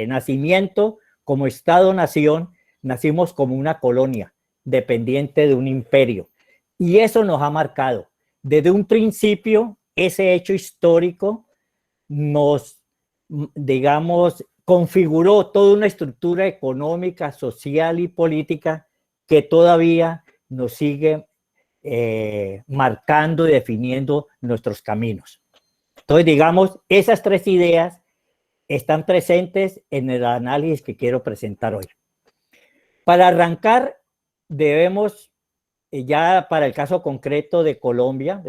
nacimiento como Estado-nación, nacimos como una colonia dependiente de un imperio. Y eso nos ha marcado. Desde un principio, ese hecho histórico nos, digamos, configuró toda una estructura económica, social y política que todavía nos sigue marcando y definiendo nuestros caminos. Entonces, digamos, esas tres ideas están presentes en el análisis que quiero presentar hoy. Para arrancar, debemos, ya para el caso concreto de Colombia,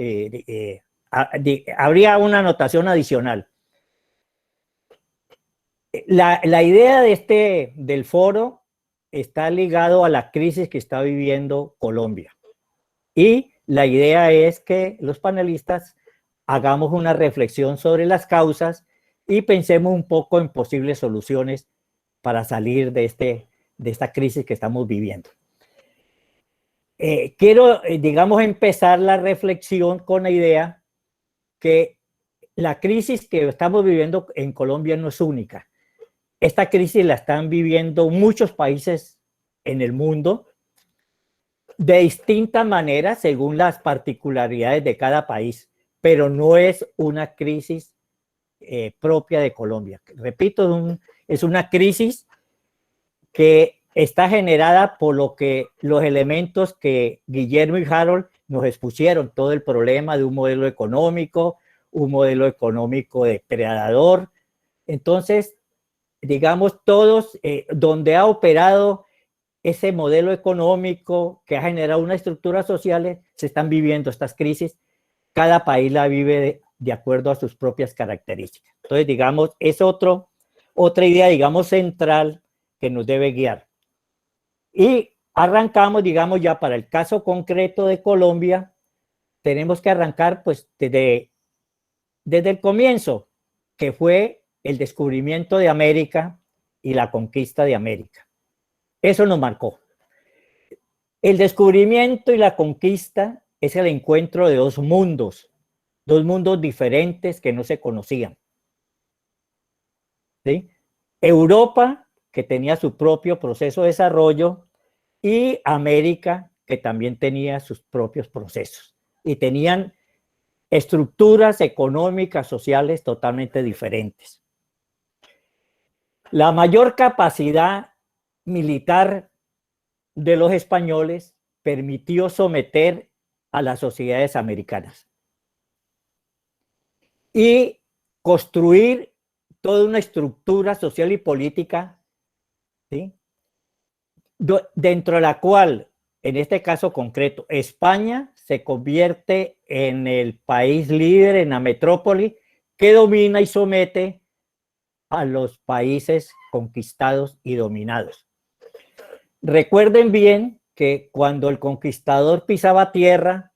habría una anotación adicional. La idea del foro está ligado a la crisis que está viviendo Colombia. Y la idea es que los panelistas hagamos una reflexión sobre las causas y pensemos un poco en posibles soluciones para salir de esta crisis que estamos viviendo. Quiero, digamos, empezar la reflexión con la idea que la crisis que estamos viviendo en Colombia no es única. Esta crisis la están viviendo muchos países en el mundo de distintas maneras según las particularidades de cada país, pero no es una crisis propia de Colombia. Repito, es una crisis que está generada por los elementos que Guillermo y Harold nos expusieron, todo el problema de un modelo económico depredador. Entonces, digamos, todos, donde ha operado ese modelo económico que ha generado una estructura social, se están viviendo estas crisis. Cada país la vive de acuerdo a sus propias características. Entonces, digamos, es otra idea, digamos, central que nos debe guiar. Y arrancamos, digamos, ya para el caso concreto de Colombia, tenemos que arrancar, pues, desde desde el comienzo, que fue el descubrimiento de América y la conquista de América. Eso nos marcó. El descubrimiento y la conquista es el encuentro de dos mundos diferentes que no se conocían. ¿Sí? Europa, que tenía su propio proceso de desarrollo, y América, que también tenía sus propios procesos. Y tenían estructuras económicas, sociales totalmente diferentes. La mayor capacidad militar de los españoles permitió someter a las sociedades americanas y construir toda una estructura social y política, ¿sí?, dentro de la cual, en este caso concreto, España se convierte en el país líder, en la metrópoli que domina y somete a los países conquistados y dominados. Recuerden bien que cuando el conquistador pisaba tierra,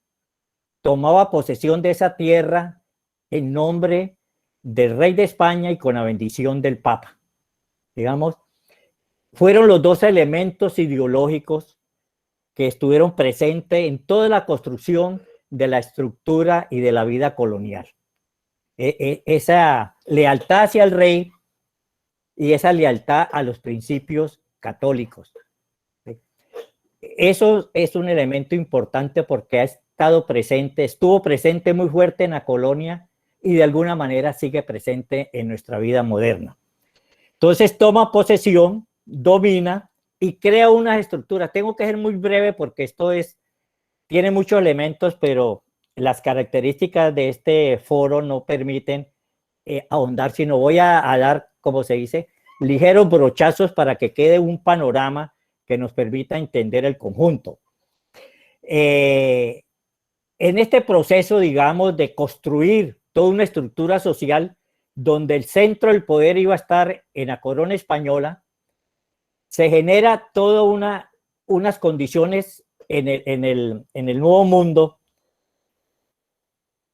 tomaba posesión de esa tierra en nombre del rey de España y con la bendición del Papa. Digamos, fueron los dos elementos ideológicos que estuvieron presentes en toda la construcción de la estructura y de la vida colonial. Esa lealtad hacia el rey y esa lealtad a los principios católicos. Eso es un elemento importante porque ha estado presente, estuvo presente muy fuerte en la colonia y de alguna manera sigue presente en nuestra vida moderna. Entonces toma posesión, domina y crea unas estructuras. Tengo que ser muy breve porque esto tiene muchos elementos, pero las características de este foro no permiten ahondar, sino voy a dar, como se dice, ligeros brochazos para que quede un panorama que nos permita entender el conjunto. En este proceso, digamos, de construir toda una estructura social donde el centro del poder iba a estar en la corona española, se genera toda unas condiciones en el nuevo mundo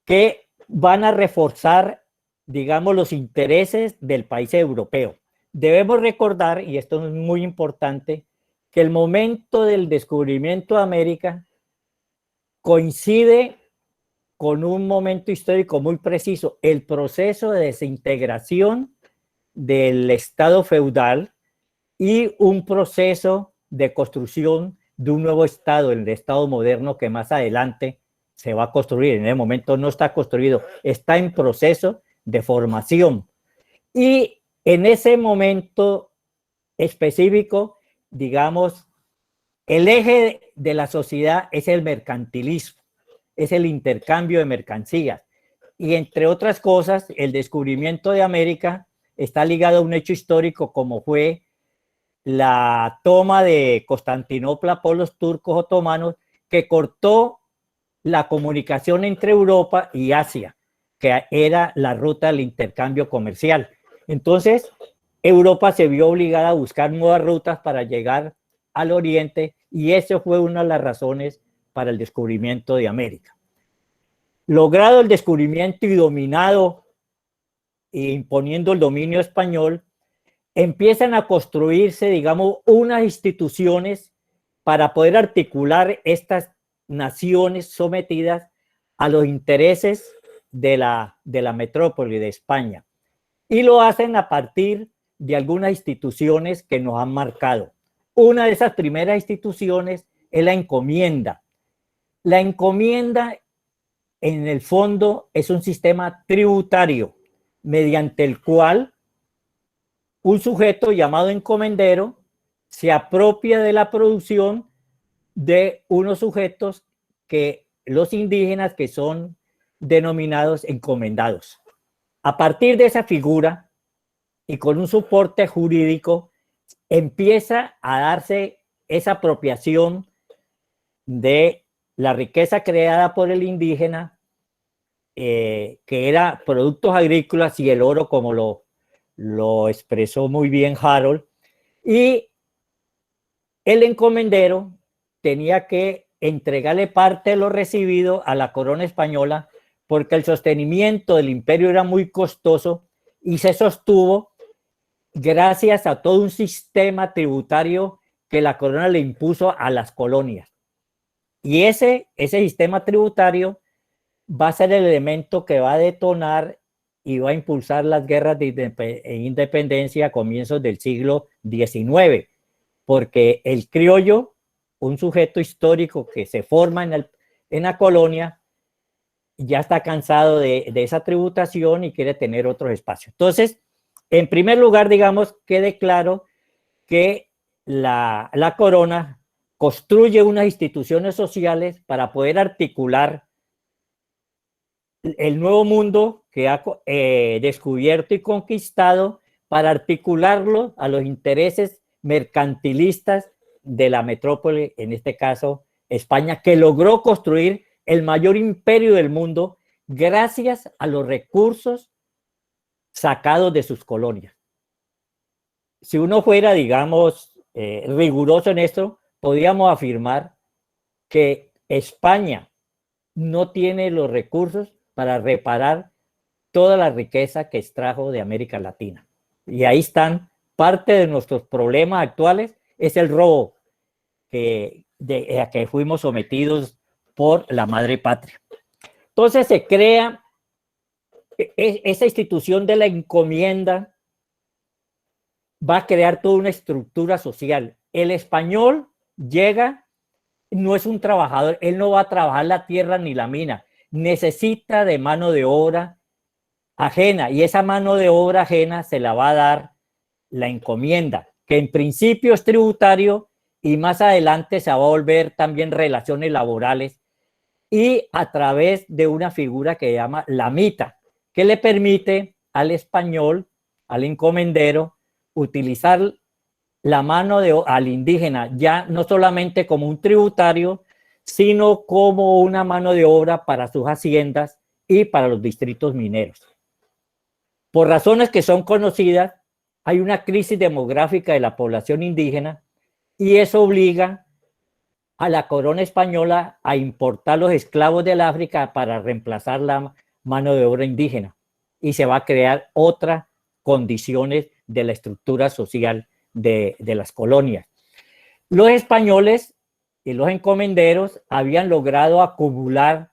que van a reforzar, digamos, los intereses del país europeo. Debemos recordar, y esto es muy importante, que el momento del descubrimiento de América coincide con un momento histórico muy preciso, el proceso de desintegración del Estado feudal y un proceso de construcción de un nuevo Estado, el Estado moderno que más adelante se va a construir. En el momento no está construido, está en proceso de formación. Y en ese momento específico, digamos, el eje de la sociedad es el mercantilismo, es el intercambio de mercancías. Y entre otras cosas, el descubrimiento de América está ligado a un hecho histórico como fue la toma de Constantinopla por los turcos otomanos, que cortó la comunicación entre Europa y Asia, que era la ruta del intercambio comercial. Entonces, Europa se vio obligada a buscar nuevas rutas para llegar al Oriente y eso fue una de las razones para el descubrimiento de América. Logrado el descubrimiento y dominado e imponiendo el dominio español, empiezan a construirse, digamos, unas instituciones para poder articular estas naciones sometidas a los intereses de la metrópoli de España. Y lo hacen a partir de algunas instituciones que nos han marcado. Una de esas primeras instituciones es la encomienda. La encomienda, en el fondo, es un sistema tributario mediante el cual un sujeto llamado encomendero se apropia de la producción de unos sujetos que los indígenas que son denominados encomendados. A partir de esa figura y con un soporte jurídico empieza a darse esa apropiación de la riqueza creada por el indígena, que era productos agrícolas y el oro, como lo expresó muy bien Harold, y el encomendero tenía que entregarle parte de lo recibido a la corona española porque el sostenimiento del imperio era muy costoso y se sostuvo gracias a todo un sistema tributario que la corona le impuso a las colonias. Y ese sistema tributario va a ser el elemento que va a detonar y va a impulsar las guerras de independencia a comienzos del siglo XIX, porque el criollo, un sujeto histórico que se forma en la colonia, ya está cansado de esa tributación y quiere tener otros espacios. Entonces, en primer lugar, digamos, quede claro que la corona construye unas instituciones sociales para poder articular el nuevo mundo que ha descubierto y conquistado, para articularlo a los intereses mercantilistas de la metrópoli, en este caso España, que logró construir el mayor imperio del mundo gracias a los recursos sacados de sus colonias. Si uno fuera, digamos, riguroso en esto, podríamos afirmar que España no tiene los recursos para reparar toda la riqueza que extrajo de América Latina. Y ahí están parte de nuestros problemas actuales, es el robo a que fuimos sometidos por la madre patria. Entonces se crea esa institución de la encomienda, va a crear toda una estructura social. El español llega, no es un trabajador, él no va a trabajar la tierra ni la mina, necesita de mano de obra ajena, y esa mano de obra ajena se la va a dar la encomienda, que en principio es tributario y más adelante se va a volver también relaciones laborales, y a través de una figura que se llama la mita, que le permite al español, al encomendero, utilizar la mano al indígena ya no solamente como un tributario, sino como una mano de obra para sus haciendas y para los distritos mineros. Por razones que son conocidas, hay una crisis demográfica de la población indígena y eso obliga a la corona española a importar los esclavos del África para reemplazar la mano de obra indígena, y se va a crear otras condiciones de la estructura social de las colonias. Los españoles y los encomenderos habían logrado acumular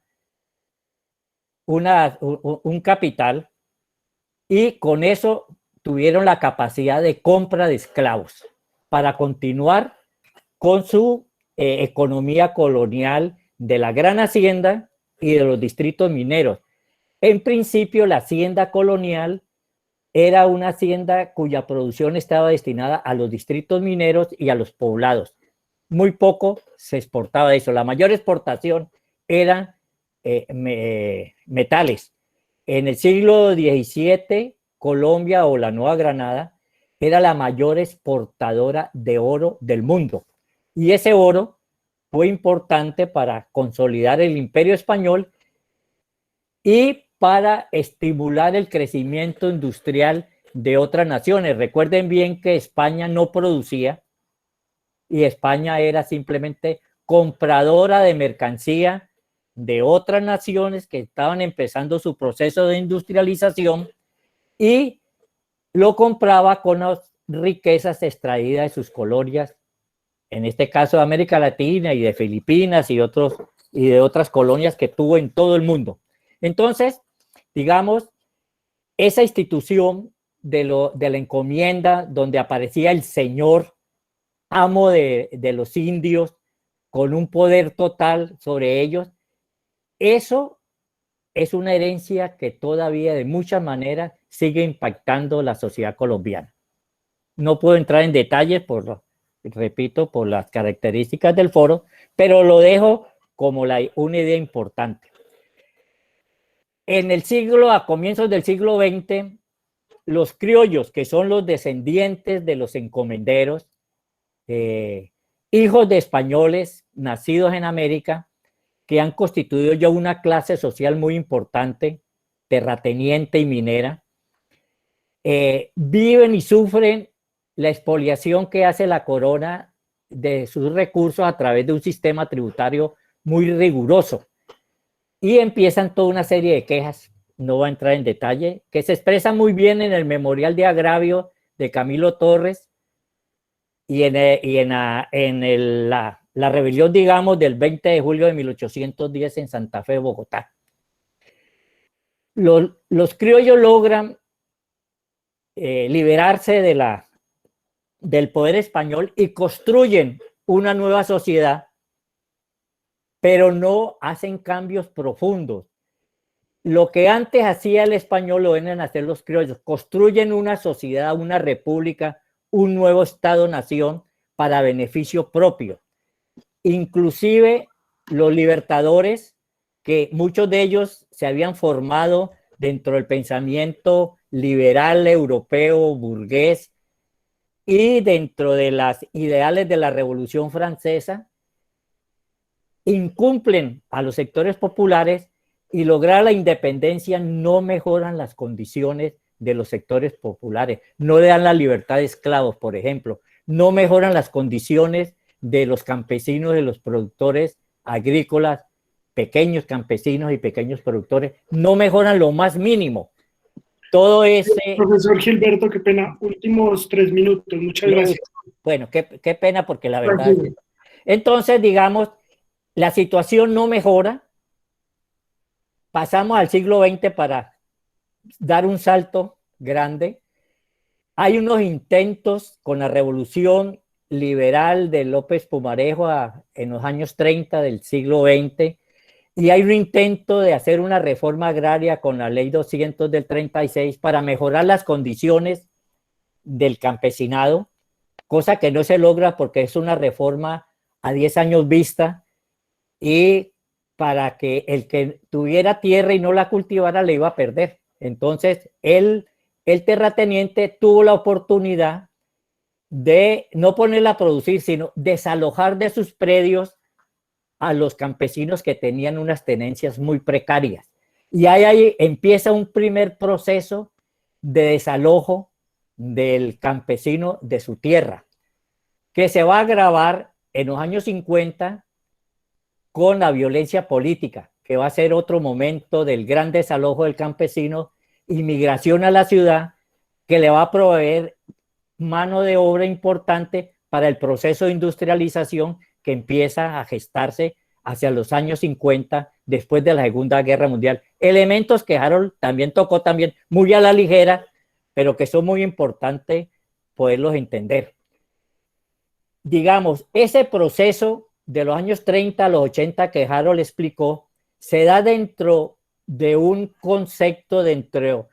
un capital, y con eso tuvieron la capacidad de compra de esclavos para continuar con su economía colonial de la gran hacienda y de los distritos mineros. En principio, la hacienda colonial era una hacienda cuya producción estaba destinada a los distritos mineros y a los poblados. Muy poco se exportaba de eso. La mayor exportación eran metales. En el siglo XVII, Colombia o la Nueva Granada era la mayor exportadora de oro del mundo. Y ese oro fue importante para consolidar el imperio español y para estimular el crecimiento industrial de otras naciones. Recuerden bien que España no producía, y España era simplemente compradora de mercancía de otras naciones que estaban empezando su proceso de industrialización, y lo compraba con las riquezas extraídas de sus colonias, en este caso de América Latina y de Filipinas y de otras colonias que tuvo en todo el mundo. Entonces, digamos, esa institución de la encomienda, donde aparecía el señor, amo de los indios, con un poder total sobre ellos, eso es una herencia que todavía de muchas maneras sigue impactando la sociedad colombiana. No puedo entrar en detalles, repito, por las características del foro, pero lo dejo como una idea importante. A comienzos del siglo XX, los criollos, que son los descendientes de los encomenderos, hijos de españoles nacidos en América, que han constituido ya una clase social muy importante, terrateniente y minera, viven y sufren la expoliación que hace la corona de sus recursos a través de un sistema tributario muy riguroso. y empiezan toda una serie de quejas, no voy a entrar en detalle, que se expresan muy bien en el Memorial de Agravio de Camilo Torres y la rebelión, digamos, del 20 de julio de 1810 en Santa Fe, Bogotá. Los criollos logran liberarse del poder español y construyen una nueva sociedad, pero no hacen cambios profundos. Lo que antes hacía el español lo vienen a hacer los criollos. Construyen una sociedad, una república, un nuevo Estado-nación para beneficio propio. Inclusive los libertadores, que muchos de ellos se habían formado dentro del pensamiento liberal europeo, burgués, y dentro de las ideales de la Revolución Francesa, incumplen a los sectores populares y lograr la independencia no mejoran las condiciones de los sectores populares, no le dan la libertad de esclavos, por ejemplo, no mejoran las condiciones de los campesinos, de los productores agrícolas, pequeños campesinos y pequeños productores, no mejoran lo más mínimo. Todo ese... Profesor Gilberto, qué pena, últimos 3 minutos, muchas gracias. Bueno, qué pena porque la verdad es que... Entonces, digamos, la situación no mejora, pasamos al siglo XX para dar un salto grande. Hay unos intentos con la revolución liberal de López Pumarejo en los años 30 del siglo XX, y hay un intento de hacer una reforma agraria con la ley 200 del 36 para mejorar las condiciones del campesinado, cosa que no se logra porque es una reforma a 10 años vista, y para que el que tuviera tierra y no la cultivara le iba a perder. Entonces el terrateniente tuvo la oportunidad de no ponerla a producir, sino desalojar de sus predios a los campesinos que tenían unas tenencias muy precarias. Y ahí empieza un primer proceso de desalojo del campesino de su tierra, que se va a agravar en los años 50 con la violencia política, que va a ser otro momento del gran desalojo del campesino y migración a la ciudad, que le va a proveer mano de obra importante para el proceso de industrialización que empieza a gestarse hacia los años 50, después de la Segunda Guerra Mundial. Elementos que Harold también tocó también muy a la ligera, pero que son muy importantes poderlos entender. Digamos, ese proceso de los años 30 a los 80 que Harold explicó, se da dentro de un concepto, dentro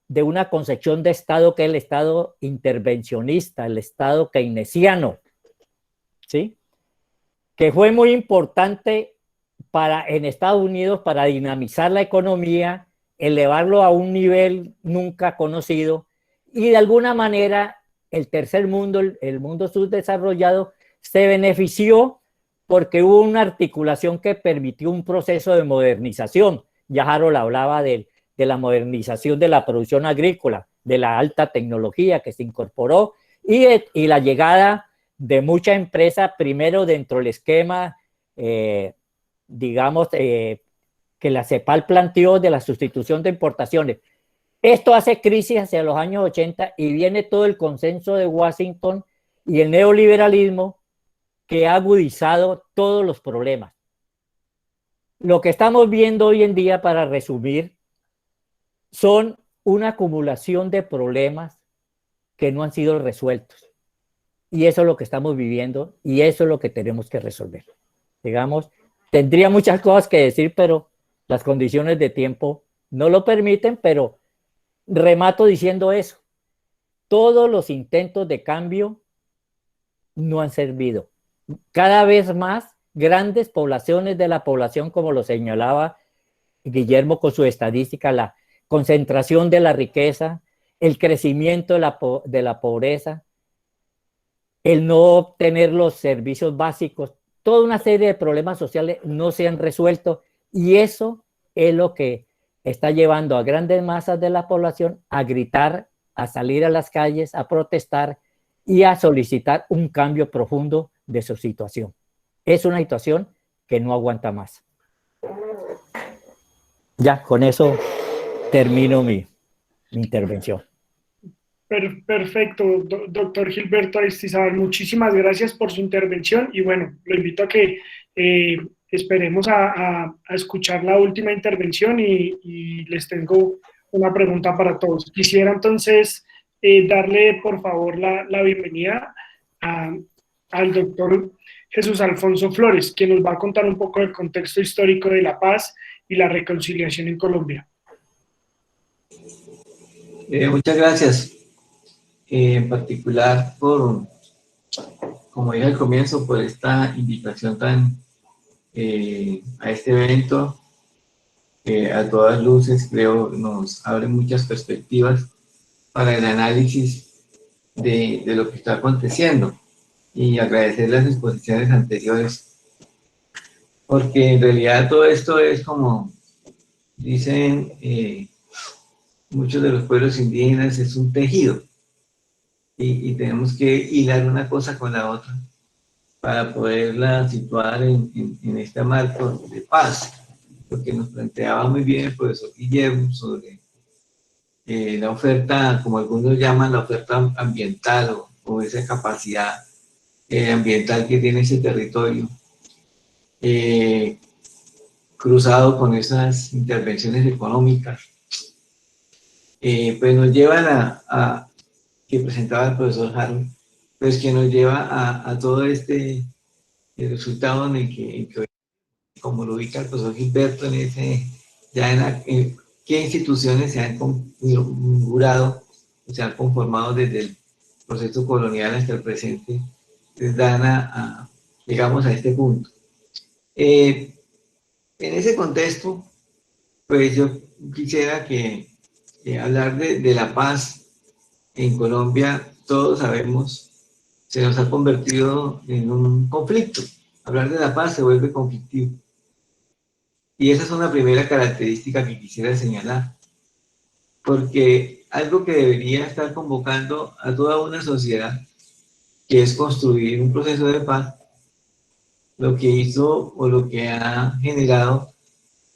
de una concepción de Estado que es el Estado intervencionista, el Estado keynesiano, ¿sí? Que fue muy importante en Estados Unidos para dinamizar la economía, elevarlo a un nivel nunca conocido, y de alguna manera el tercer mundo, el mundo subdesarrollado, se benefició porque hubo una articulación que permitió un proceso de modernización. Ya Harold hablaba de la modernización de la producción agrícola, de la alta tecnología que se incorporó, y la llegada de muchas empresas, primero dentro del esquema, digamos, que la CEPAL planteó de la sustitución de importaciones. Esto hace crisis hacia los años 80 y viene todo el consenso de Washington y el neoliberalismo que ha agudizado todos los problemas. Lo que estamos viendo hoy en día, para resumir, son una acumulación de problemas que no han sido resueltos. Y eso es lo que estamos viviendo y eso es lo que tenemos que resolver. Digamos, tendría muchas cosas que decir, pero las condiciones de tiempo no lo permiten, pero remato diciendo eso. Todos los intentos de cambio no han servido. Cada vez más grandes poblaciones de la población, como lo señalaba Guillermo con su estadística, la concentración de la riqueza, el crecimiento de la pobreza, el no tener los servicios básicos, toda una serie de problemas sociales no se han resuelto, y eso es lo que está llevando a grandes masas de la población a gritar, a salir a las calles, a protestar y a solicitar un cambio profundo de su situación. Es una situación que no aguanta más. Ya, con eso termino mi intervención. Perfecto, doctor Gilberto Aristizábal, muchísimas gracias por su intervención y bueno, lo invito a que esperemos a escuchar la última intervención y les tengo una pregunta para todos. Quisiera entonces darle por favor la bienvenida al doctor Jesús Alfonso Flores, quien nos va a contar un poco del contexto histórico de la paz y la reconciliación en Colombia. Muchas gracias. En particular como dije al comienzo, por esta invitación a este evento, que a todas luces creo nos abre muchas perspectivas para el análisis de lo que está aconteciendo y agradecer las exposiciones anteriores, porque en realidad todo esto es como dicen muchos de los pueblos indígenas, es un tejido. Y tenemos que hilar una cosa con la otra para poderla situar en este marco de paz, porque nos planteaba muy bien el profesor Guillermo sobre la oferta, como algunos llaman, la oferta ambiental o esa capacidad ambiental que tiene ese territorio, cruzado con esas intervenciones económicas, pues nos llevan que presentaba el profesor Harold, pues que nos lleva a todo el resultado en el que como lo ubica el profesor Gilberto, qué instituciones se han configurado, se han conformado desde el proceso colonial hasta el presente, les dan llegamos a este punto. En ese contexto, pues yo quisiera hablar de la paz en Colombia. Todos sabemos, se nos ha convertido en un conflicto. Hablar de la paz se vuelve conflictivo. Y esa es una primera característica que quisiera señalar. Porque algo que debería estar convocando a toda una sociedad, que es construir un proceso de paz, lo que hizo o lo que ha generado,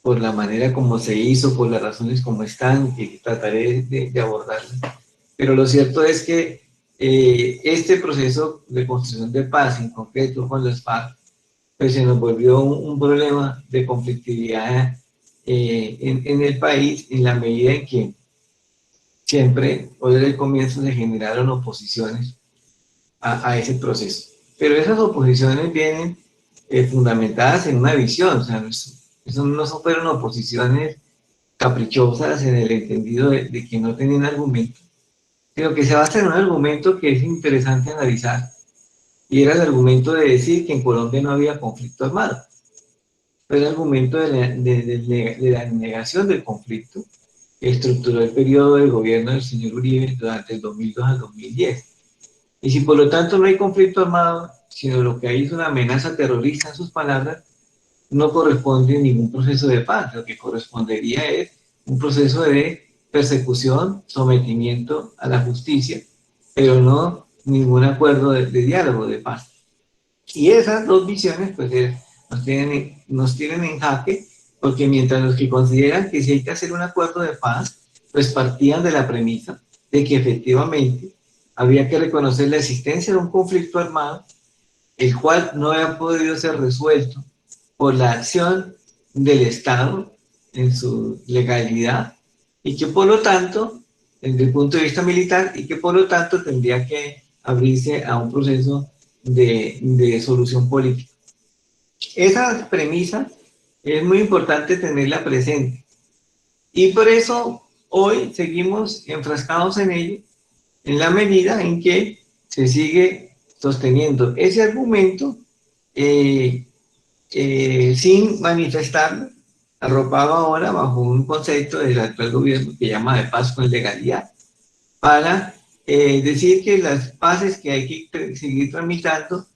por la manera como se hizo, por las razones como están, que trataré de abordarlas. Pero lo cierto es que este proceso de construcción de paz, en concreto con las FARC, pues se nos volvió un problema de conflictividad en el país, en la medida en que siempre, o desde el comienzo, se generaron oposiciones a ese proceso. Pero esas oposiciones vienen fundamentadas en una visión, o sea, eso no fueron oposiciones caprichosas en el entendido de que no tenían argumento, sino que se basa en un argumento que es interesante analizar, y era el argumento de decir que en Colombia no había conflicto armado. Fue el argumento de la negación del conflicto que estructuró el periodo del gobierno del señor Uribe durante el 2002 al 2010. Y si por lo tanto no hay conflicto armado, sino lo que hay es una amenaza terrorista, en sus palabras, no corresponde ningún proceso de paz. Lo que correspondería es un proceso de persecución, sometimiento a la justicia, pero no ningún acuerdo de diálogo, de paz. Y esas dos visiones pues nos tienen en jaque, porque mientras los que consideran que si hay que hacer un acuerdo de paz, pues partían de la premisa de que efectivamente había que reconocer la existencia de un conflicto armado, el cual no había podido ser resuelto por la acción del Estado en su legalidad, y que por lo tanto, desde el punto de vista militar, y que por lo tanto tendría que abrirse a un proceso de solución política. Esa premisa es muy importante tenerla presente, y por eso hoy seguimos enfrascados en ello, en la medida en que se sigue sosteniendo ese argumento sin manifestarlo, arropado ahora bajo un concepto del actual gobierno que llama de paz con legalidad, para decir que las paces que hay que seguir tramitando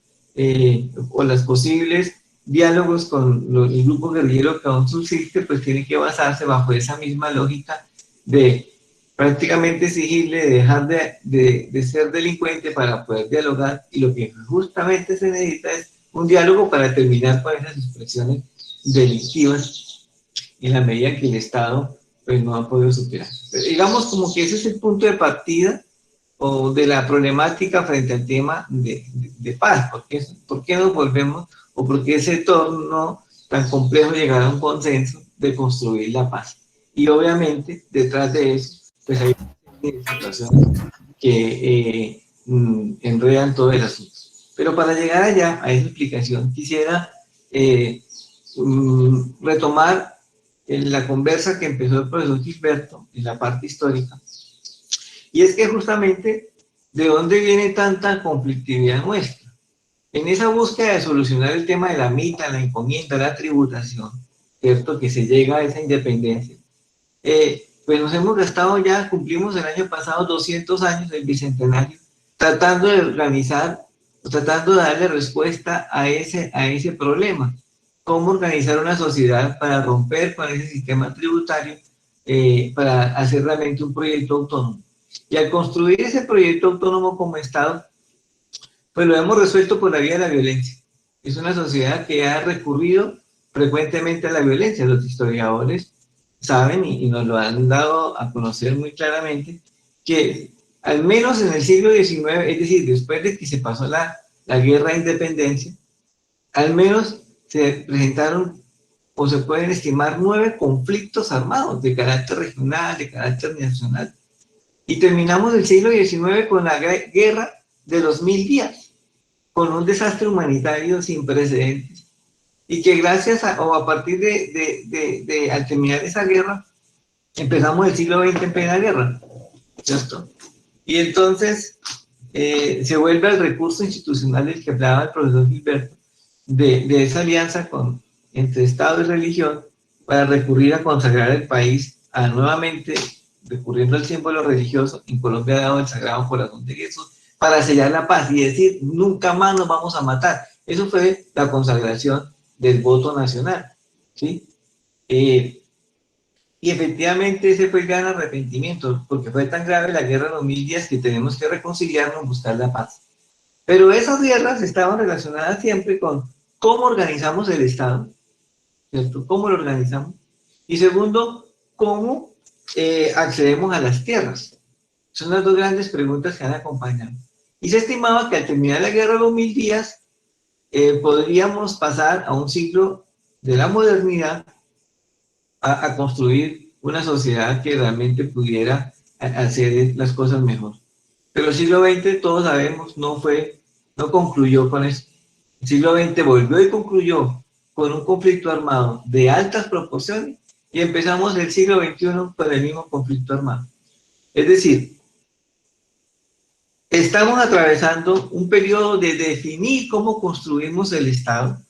o las posibles diálogos con el grupo guerrillero que aún subsiste, pues tienen que basarse bajo esa misma lógica de prácticamente exigirle dejar de ser delincuente para poder dialogar, y lo que justamente se necesita es un diálogo para terminar con esas expresiones delictivas en la medida que el Estado pues, no ha podido superar. Pero digamos como que ese es el punto de partida o de la problemática frente al tema de paz. ¿Por qué nos volvemos o por qué ese torno tan complejo llegar a un consenso de construir la paz? Y obviamente detrás de eso pues hay situaciones que enredan todo el asunto. Pero para llegar allá, a esa explicación, quisiera retomar la conversa que empezó el profesor Gilberto en la parte histórica. Y es que justamente, ¿de dónde viene tanta conflictividad nuestra? En esa búsqueda de solucionar el tema de la mita, la encomienda, la tributación, ¿cierto? Que se llega a esa independencia. Pues nos hemos gastado ya, cumplimos el año pasado 200 años del Bicentenario, tratando de organizar, tratando de darle respuesta a ese problema. Cómo organizar una sociedad para romper con ese sistema tributario, para hacer realmente un proyecto autónomo. Y al construir ese proyecto autónomo como Estado, pues lo hemos resuelto por la vía de la violencia. Es una sociedad que ha recurrido frecuentemente a la violencia. Los historiadores saben y nos lo han dado a conocer muy claramente, que al menos en el siglo XIX, es decir, después de que se pasó la guerra de independencia, al menos se presentaron o se pueden estimar 9 conflictos armados de carácter regional, de carácter nacional. Y terminamos el siglo XIX con la guerra de los 1000 días, con un desastre humanitario sin precedentes. Y que gracias a partir al terminar esa guerra, empezamos el siglo XX en plena guerra, ¿cierto? Y entonces se vuelve al recurso institucional del que hablaba el profesor Gilberto, de esa alianza entre Estado y religión, para recurrir a consagrar el país nuevamente, recurriendo al símbolo religioso. En Colombia ha dado el Sagrado Corazón de Jesús, para sellar la paz y decir, nunca más nos vamos a matar. Eso fue la consagración del voto nacional, ¿sí? Y efectivamente ese fue el gran arrepentimiento, porque fue tan grave la guerra de los 1000 días que tenemos que reconciliarnos, buscar la paz. Pero esas guerras estaban relacionadas siempre con cómo organizamos el Estado, ¿cierto? ¿Cómo lo organizamos? Y segundo, ¿cómo accedemos a las tierras? Son las dos grandes preguntas que han acompañado. Y se estimaba que al terminar la guerra de los 1000 días, podríamos pasar a un ciclo de la modernidad a construir una sociedad que realmente pudiera hacer las cosas mejor. Pero el siglo XX, todos sabemos, no concluyó con eso. El siglo XX volvió y concluyó con un conflicto armado de altas proporciones y empezamos el siglo XXI con el mismo conflicto armado. Es decir, estamos atravesando un periodo de definir cómo construimos el Estado,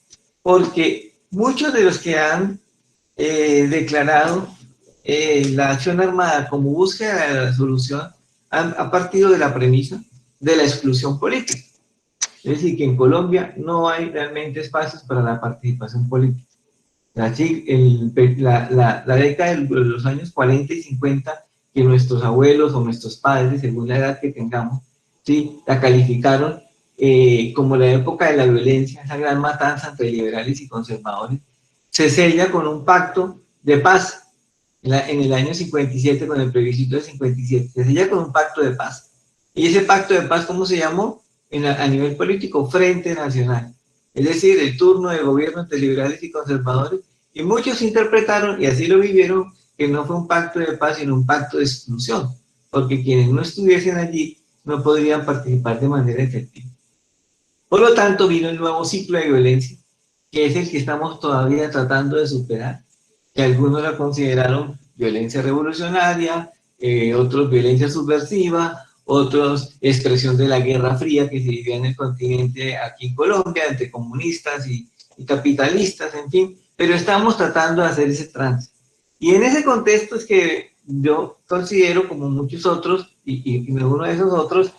porque muchos de los que han declarado la acción armada como búsqueda de la solución han partido de la premisa de la exclusión política. Es decir, que en Colombia no hay realmente espacios para la participación política. Así, la década de los años 40 y 50, que nuestros abuelos o nuestros padres, según la edad que tengamos, ¿sí?, la calificaron como la época de la violencia, esa gran matanza entre liberales y conservadores, se sella con un pacto de paz en el año 57, con el plebiscito de 57, se sella con un pacto de paz. Y ese pacto de paz, ¿cómo se llamó? A nivel político, Frente Nacional. Es decir, el turno de gobierno entre liberales y conservadores, y muchos interpretaron, y así lo vivieron, que no fue un pacto de paz, sino un pacto de exclusión, porque quienes no estuviesen allí no podrían participar de manera efectiva. Por lo tanto, vino el nuevo ciclo de violencia, que es el que estamos todavía tratando de superar, que algunos la consideraron violencia revolucionaria, otros violencia subversiva, otros expresión de la Guerra Fría que se vivía en el continente, aquí en Colombia, entre comunistas y capitalistas, en fin, pero estamos tratando de hacer ese trance. Y en ese contexto es que yo considero, como muchos otros, y me uno de esos otros,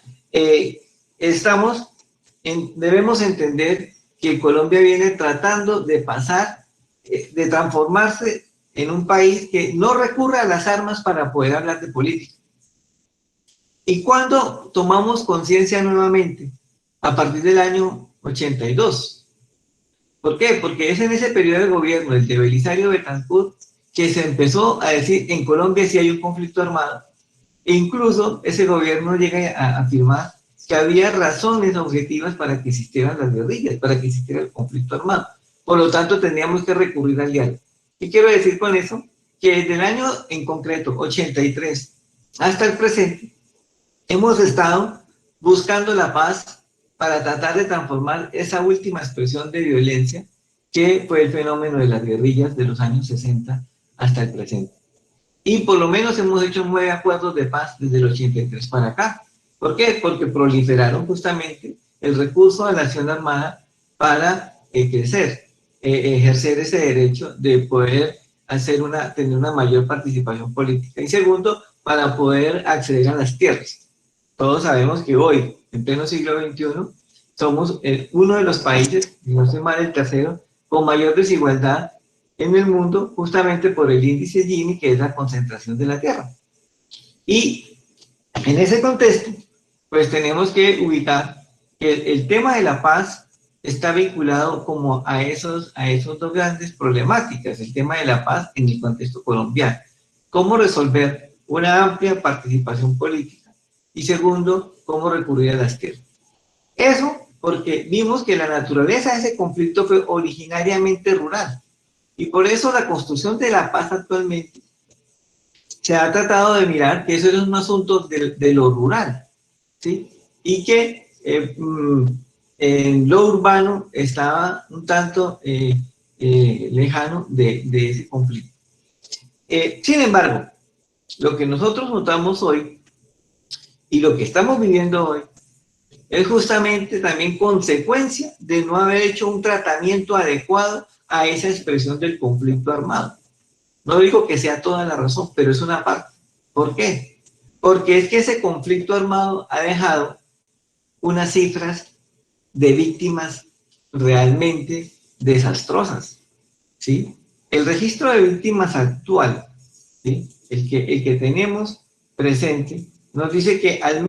debemos entender que Colombia viene tratando de pasar, de transformarse en un país que no recurra a las armas para poder hablar de política. ¿Y cuándo tomamos conciencia nuevamente? A partir del año 82. ¿Por qué? Porque es en ese periodo de gobierno, el de Belisario Betancur, que se empezó a decir en Colombia sí hay un conflicto armado, e incluso ese gobierno llega a afirmar que había razones objetivas para que existieran las guerrillas, para que existiera el conflicto armado. Por lo tanto, tendríamos que recurrir al diálogo. ¿Qué quiero decir con eso? Que desde el año en concreto, 83, hasta el presente, hemos estado buscando la paz para tratar de transformar esa última expresión de violencia que fue el fenómeno de las guerrillas de los años 60 hasta el presente. Y por lo menos hemos hecho 9 acuerdos de paz desde el 83 para acá. ¿Por qué? Porque proliferaron justamente el recurso a la acción armada para crecer, ejercer ese derecho de poder tener una mayor participación política. Y segundo, para poder acceder a las tierras. Todos sabemos que hoy, en pleno siglo XXI, somos uno de los países, si no estoy mal, el tercero, con mayor desigualdad en el mundo, justamente por el índice Gini, que es la concentración de la tierra. Y en ese contexto, pues tenemos que ubicar que el tema de la paz está vinculado como a esos dos grandes problemáticas, el tema de la paz en el contexto colombiano. Cómo resolver una amplia participación política y segundo, cómo recurrir a las tierras. Eso porque vimos que la naturaleza de ese conflicto fue originariamente rural y por eso la construcción de la paz actualmente se ha tratado de mirar que eso es un asunto de lo rural, ¿sí? Y que en lo urbano estaba un tanto lejano de ese conflicto. Sin embargo, lo que nosotros notamos hoy y lo que estamos viviendo hoy es justamente también consecuencia de no haber hecho un tratamiento adecuado a esa expresión del conflicto armado. No digo que sea toda la razón, pero es una parte. ¿Por qué? Porque es que ese conflicto armado ha dejado unas cifras de víctimas realmente desastrosas, ¿sí? El registro de víctimas actual, ¿sí? el que tenemos presente, nos dice que al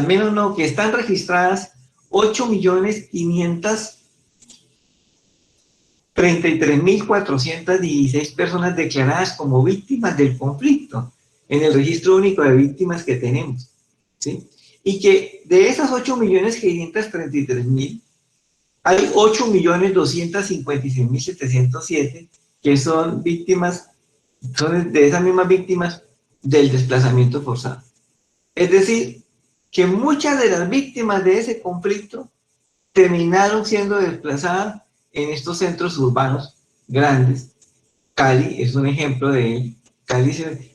menos no, que están registradas 8.533.416 personas declaradas como víctimas del conflicto en el registro único de víctimas que tenemos, ¿sí? Y que de esas 8.533.000, hay 8.256.707 que son víctimas, son de esas mismas víctimas del desplazamiento forzado. Es decir, que muchas de las víctimas de ese conflicto terminaron siendo desplazadas en estos centros urbanos grandes. Cali es un ejemplo de él. Cali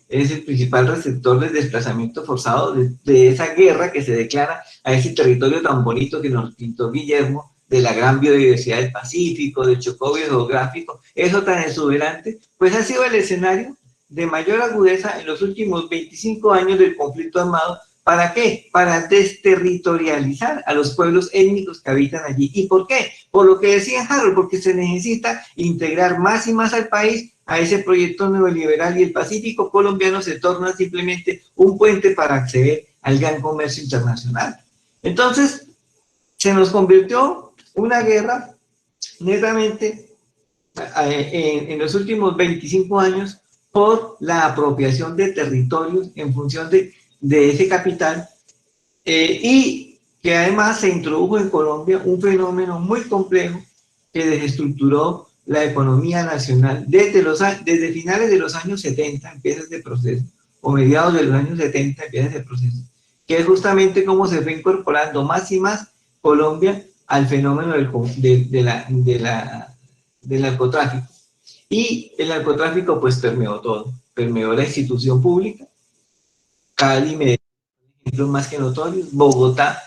es el principal receptor del desplazamiento forzado, de esa guerra que se declara a ese territorio tan bonito que nos pintó Guillermo, de la gran biodiversidad del Pacífico, del Chocó geográfico, eso tan exuberante, pues ha sido el escenario de mayor agudeza en los últimos 25 años del conflicto armado. ¿Para qué? Para desterritorializar a los pueblos étnicos que habitan allí. ¿Y por qué? Por lo que decía Harold, porque se necesita integrar más y más al país a ese proyecto neoliberal y el Pacífico colombiano se torna simplemente un puente para acceder al gran comercio internacional. Entonces, se nos convirtió una guerra netamente en los últimos 25 años por la apropiación de territorios en función de ese capital y que además se introdujo en Colombia un fenómeno muy complejo que desestructuró la economía nacional desde finales de los años 70, empieza este proceso, o mediados de los años 70 empieza ese proceso, que es justamente cómo se fue incorporando más y más Colombia al fenómeno del narcotráfico. Y el narcotráfico pues permeó todo, permeó la institución pública, Cali, Medellín, ejemplos más que notorios, Bogotá,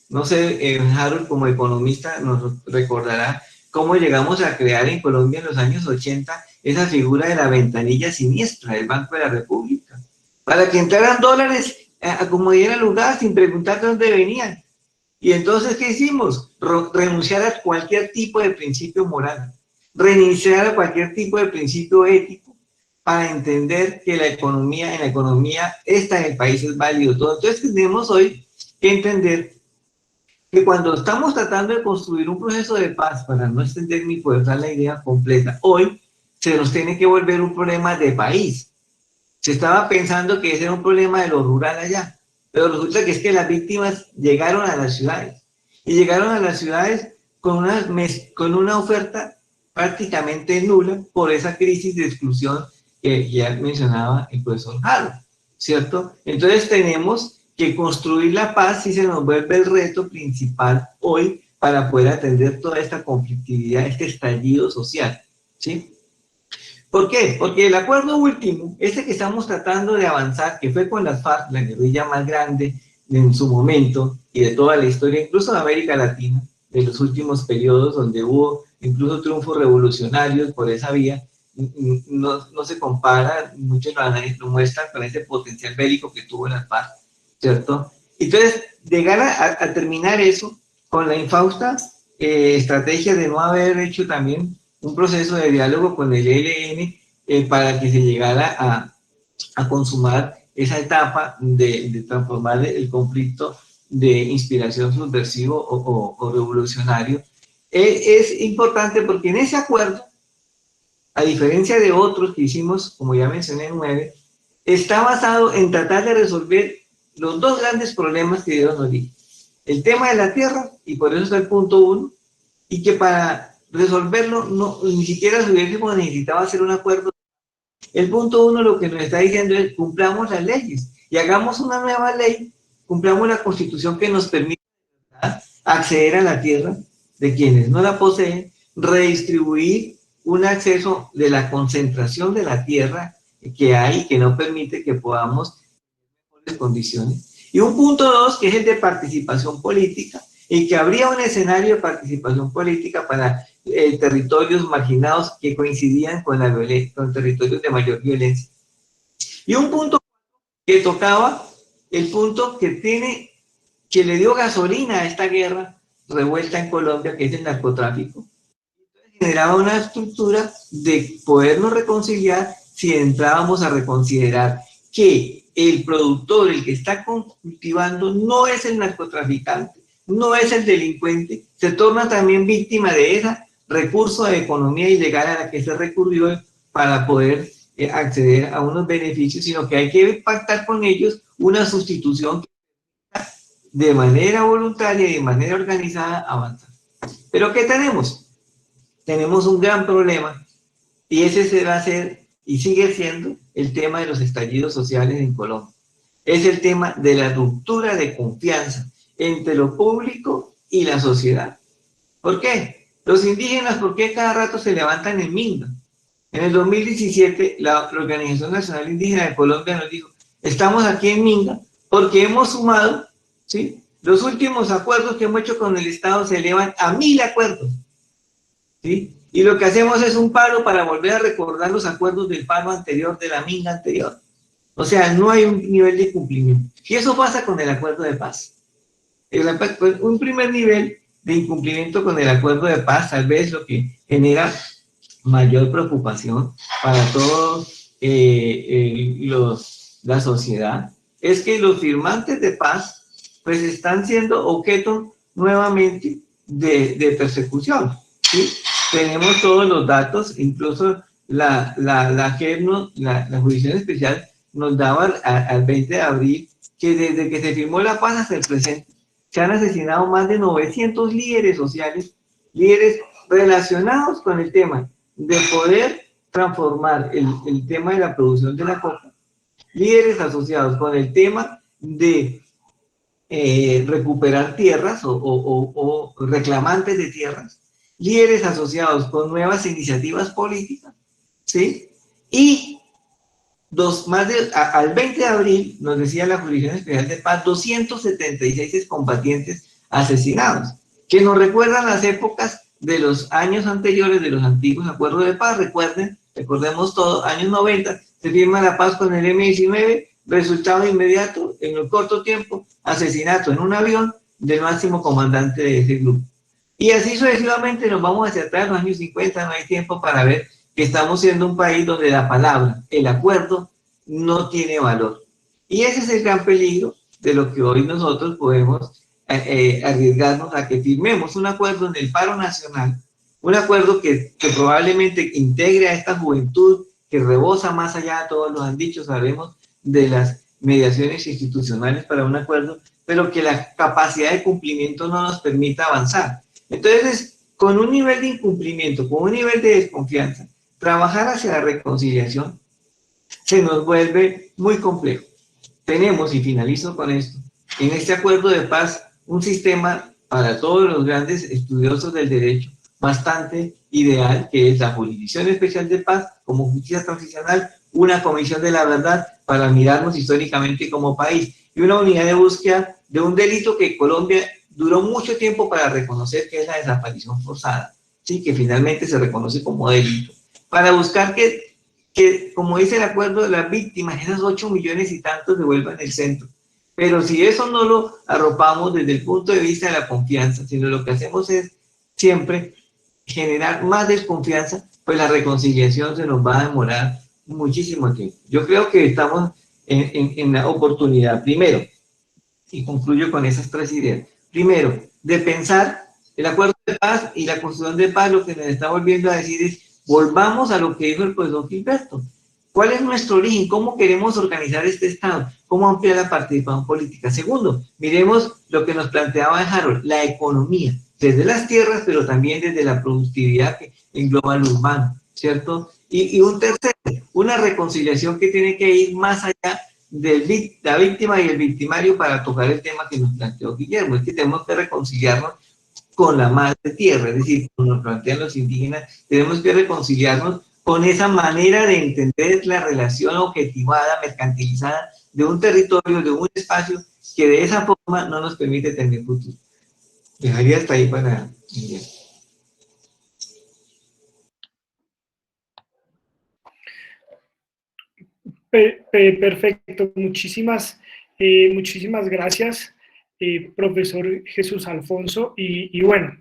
no sé, Harold como economista nos recordará cómo llegamos a crear en Colombia en los años 80 esa figura de la ventanilla siniestra del Banco de la República, para que entraran dólares a como diera lugar sin preguntar de dónde venían. Y entonces, ¿qué hicimos? Renunciar a cualquier tipo de principio moral, renunciar a cualquier tipo de principio ético, para entender que en la economía esta en el país es válido todo. Entonces tenemos hoy que entender que cuando estamos tratando de construir un proceso de paz, para no extender ni poder dar la idea completa, hoy se nos tiene que volver un problema de país. Se estaba pensando que ese era un problema de lo rural allá, pero resulta que es que las víctimas llegaron a las ciudades, y llegaron a las ciudades con una oferta prácticamente nula por esa crisis de exclusión que ya mencionaba el profesor Jaro, ¿cierto? Entonces tenemos que construir la paz y se nos vuelve el reto principal hoy para poder atender toda esta conflictividad, este estallido social, ¿sí? ¿Por qué? Porque el acuerdo último, este que estamos tratando de avanzar, que fue con las FARC, la guerrilla más grande en su momento y de toda la historia, incluso de América Latina, de los últimos periodos donde hubo incluso triunfos revolucionarios por esa vía, no se compara, muchos lo muestran con ese potencial bélico que tuvo la FARC, ¿cierto? Entonces, llegar a terminar eso con la infausta estrategia de no haber hecho también un proceso de diálogo con el ELN para que se llegara a consumar esa etapa de transformar el conflicto de inspiración subversivo o revolucionario. Es importante porque en ese acuerdo, a diferencia de otros que hicimos, como ya mencioné, 9, está basado en tratar de resolver los dos grandes problemas que dieron origen. El tema de la tierra, y por eso está el punto 1, y que para resolverlo ni siquiera se hubiésemos necesitado hacer un acuerdo. El punto 1 lo que nos está diciendo es cumplamos las leyes y hagamos una nueva ley, cumplamos la Constitución que nos permite acceder a la tierra de quienes no la poseen, redistribuir un acceso de la concentración de la tierra que hay, que no permite que podamos en mejores condiciones. Y un punto 2, que es el de participación política, y que habría un escenario de participación política para territorios marginados que coincidían con territorios de mayor violencia. Y un punto que tocaba, el punto que le dio gasolina a esta guerra revuelta en Colombia, que es el narcotráfico. Generaba una estructura de podernos reconciliar si entrábamos a reconsiderar que el productor, el que está cultivando, no es el narcotraficante, no es el delincuente, se torna también víctima de ese recurso de economía ilegal a la que se recurrió para poder acceder a unos beneficios, sino que hay que pactar con ellos una sustitución de manera voluntaria y de manera organizada avanzar. ¿Pero qué tenemos? Tenemos un gran problema y ese se va a ser y sigue siendo el tema de los estallidos sociales en Colombia. Es el tema de la ruptura de confianza entre lo público y la sociedad. ¿Por qué? Los indígenas, ¿por qué cada rato se levantan en Minga? En el 2017, la Organización Nacional Indígena de Colombia nos dijo, estamos aquí en Minga porque hemos sumado, ¿sí? Los últimos acuerdos que hemos hecho con el Estado se elevan a 1000 acuerdos, ¿sí? Y lo que hacemos es un paro para volver a recordar los acuerdos del paro anterior, de la Minga anterior. O sea, no hay un nivel de cumplimiento. Y eso pasa con el acuerdo de paz. Un primer nivel de incumplimiento con el acuerdo de paz, tal vez lo que genera mayor preocupación para todos la sociedad, es que los firmantes de paz pues están siendo objeto nuevamente de persecución, ¿sí? Tenemos todos los datos, incluso la Jurisdicción Especial nos daba al 20 de abril que desde que se firmó la paz hasta el presente se han asesinado más de 900 líderes sociales, líderes relacionados con el tema de poder transformar el tema de la producción de la coca, líderes asociados con el tema de recuperar tierras o reclamantes de tierras, líderes asociados con nuevas iniciativas políticas, ¿sí? Y al 20 de abril, nos decía la Jurisdicción Especial de Paz, 276 excombatientes asesinados, que nos recuerdan las épocas de los años anteriores, de los antiguos acuerdos de paz. Recordemos todo, años 90, se firma la paz con el M-19, resultado inmediato, en un corto tiempo, asesinato en un avión del máximo comandante de ese grupo. Y así sucesivamente nos vamos hacia atrás, los años 50, no hay tiempo para ver que estamos siendo un país donde la palabra, el acuerdo, no tiene valor. Y ese es el gran peligro de lo que hoy nosotros podemos arriesgarnos a que firmemos un acuerdo en el paro nacional, un acuerdo que probablemente integre a esta juventud que rebosa más allá, todos lo han dicho, sabemos de las mediaciones institucionales para un acuerdo, pero que la capacidad de cumplimiento no nos permita avanzar. Entonces, con un nivel de incumplimiento, con un nivel de desconfianza, trabajar hacia la reconciliación se nos vuelve muy complejo. Tenemos, y finalizo con esto, en este acuerdo de paz, un sistema para todos los grandes estudiosos del derecho bastante ideal, que es la Jurisdicción Especial de Paz como justicia transicional, una comisión de la verdad para mirarnos históricamente como país y una unidad de búsqueda de un delito que Colombia duró mucho tiempo para reconocer, que es la desaparición forzada, ¿sí? Que finalmente se reconoce como delito, para buscar que, como dice el acuerdo de las víctimas, esas 8 millones y tantos se vuelvan el centro. Pero si eso no lo arropamos desde el punto de vista de la confianza, sino lo que hacemos es siempre generar más desconfianza, pues la reconciliación se nos va a demorar muchísimo tiempo. Yo creo que estamos en la oportunidad, primero, y concluyo con esas 3 ideas. Primero, de pensar el acuerdo de paz y la construcción de paz, lo que nos está volviendo a decir es, volvamos a lo que dijo el profesor Gilberto. ¿Cuál es nuestro origen? ¿Cómo queremos organizar este Estado? ¿Cómo ampliar la participación política? Segundo, miremos lo que nos planteaba Harold, la economía, desde las tierras, pero también desde la productividad que engloba lo urbano, ¿cierto? Y un tercero, una reconciliación que tiene que ir más allá de la víctima y el victimario para tocar el tema que nos planteó Guillermo. Es que tenemos que reconciliarnos con la madre tierra, es decir, como nos plantean los indígenas, tenemos que reconciliarnos con esa manera de entender la relación objetivada, mercantilizada de un territorio, de un espacio que de esa forma no nos permite tener futuro. Dejaría hasta ahí para Guillermo. Perfecto, muchísimas gracias, profesor Jesús Alfonso. Y bueno,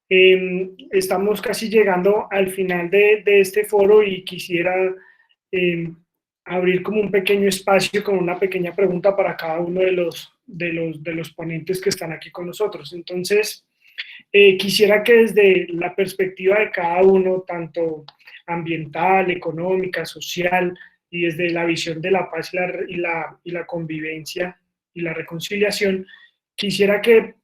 estamos casi llegando al final de este foro y quisiera abrir como un pequeño espacio con una pequeña pregunta para cada uno de los ponentes que están aquí con nosotros. Entonces, quisiera que desde la perspectiva de cada uno, tanto ambiental, económica, social, y desde la visión de la paz y la convivencia y la reconciliación, quisiera que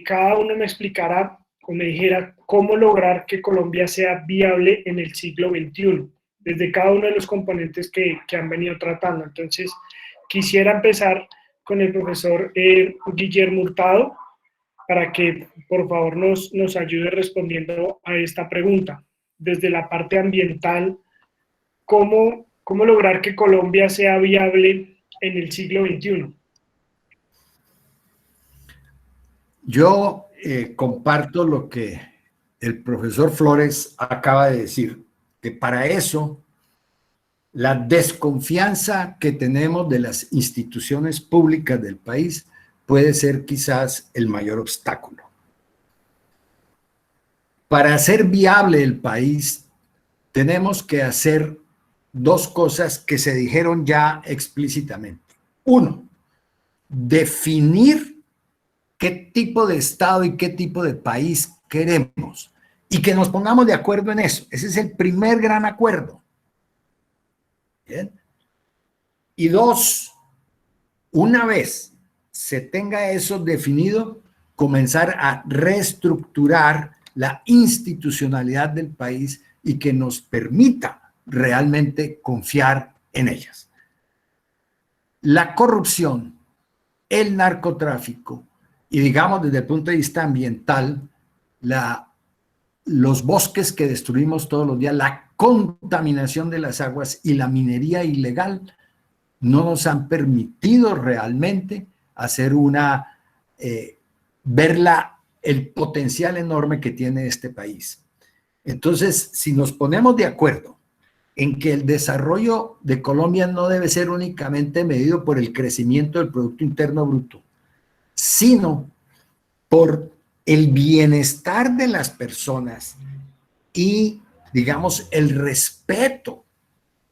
cada uno me explicara o me dijera cómo lograr que Colombia sea viable en el siglo XXI, desde cada uno de los componentes que han venido tratando. Entonces, quisiera empezar con el profesor Guillermo Hurtado, para que por favor nos ayude respondiendo a esta pregunta. Desde la parte ambiental, ¿cómo lograr que Colombia sea viable en el siglo XXI? Yo comparto lo que el profesor Flores acaba de decir, que para eso la desconfianza que tenemos de las instituciones públicas del país puede ser quizás el mayor obstáculo. Para hacer viable el país, tenemos que hacer 2 cosas que se dijeron ya explícitamente. 1, definir qué tipo de Estado y qué tipo de país queremos y que nos pongamos de acuerdo en eso. Ese es el primer gran acuerdo. ¿Bien? Y 2, una vez se tenga eso definido, comenzar a reestructurar la institucionalidad del país y que nos permita realmente confiar en ellas. La corrupción, el narcotráfico y, digamos, desde el punto de vista ambiental, los bosques que destruimos todos los días, la contaminación de las aguas y la minería ilegal no nos han permitido realmente hacer ver el potencial enorme que tiene este país. Entonces, si nos ponemos de acuerdo en que el desarrollo de Colombia no debe ser únicamente medido por el crecimiento del Producto Interno Bruto, sino por el bienestar de las personas y, digamos, el respeto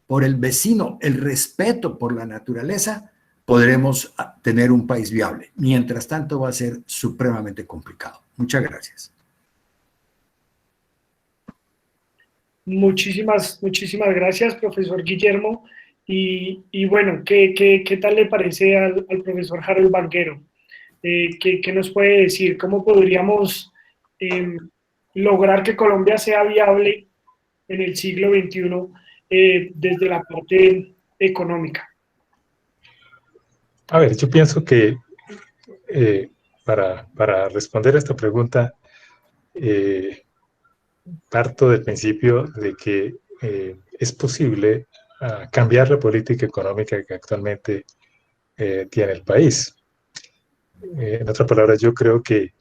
por el vecino, el respeto por la naturaleza, podremos tener un país viable. Mientras tanto, va a ser supremamente complicado. Muchas gracias. Muchísimas gracias, profesor Guillermo. Y bueno, ¿qué tal le parece al profesor Harold Banquero? ¿Qué nos puede decir? ¿Cómo podríamos eh, lograr que Colombia sea viable en el siglo XXI desde la parte económica? A ver, yo pienso que para responder a esta pregunta, parto del principio de que es posible cambiar la política económica que actualmente tiene el país. En otras palabras, yo creo que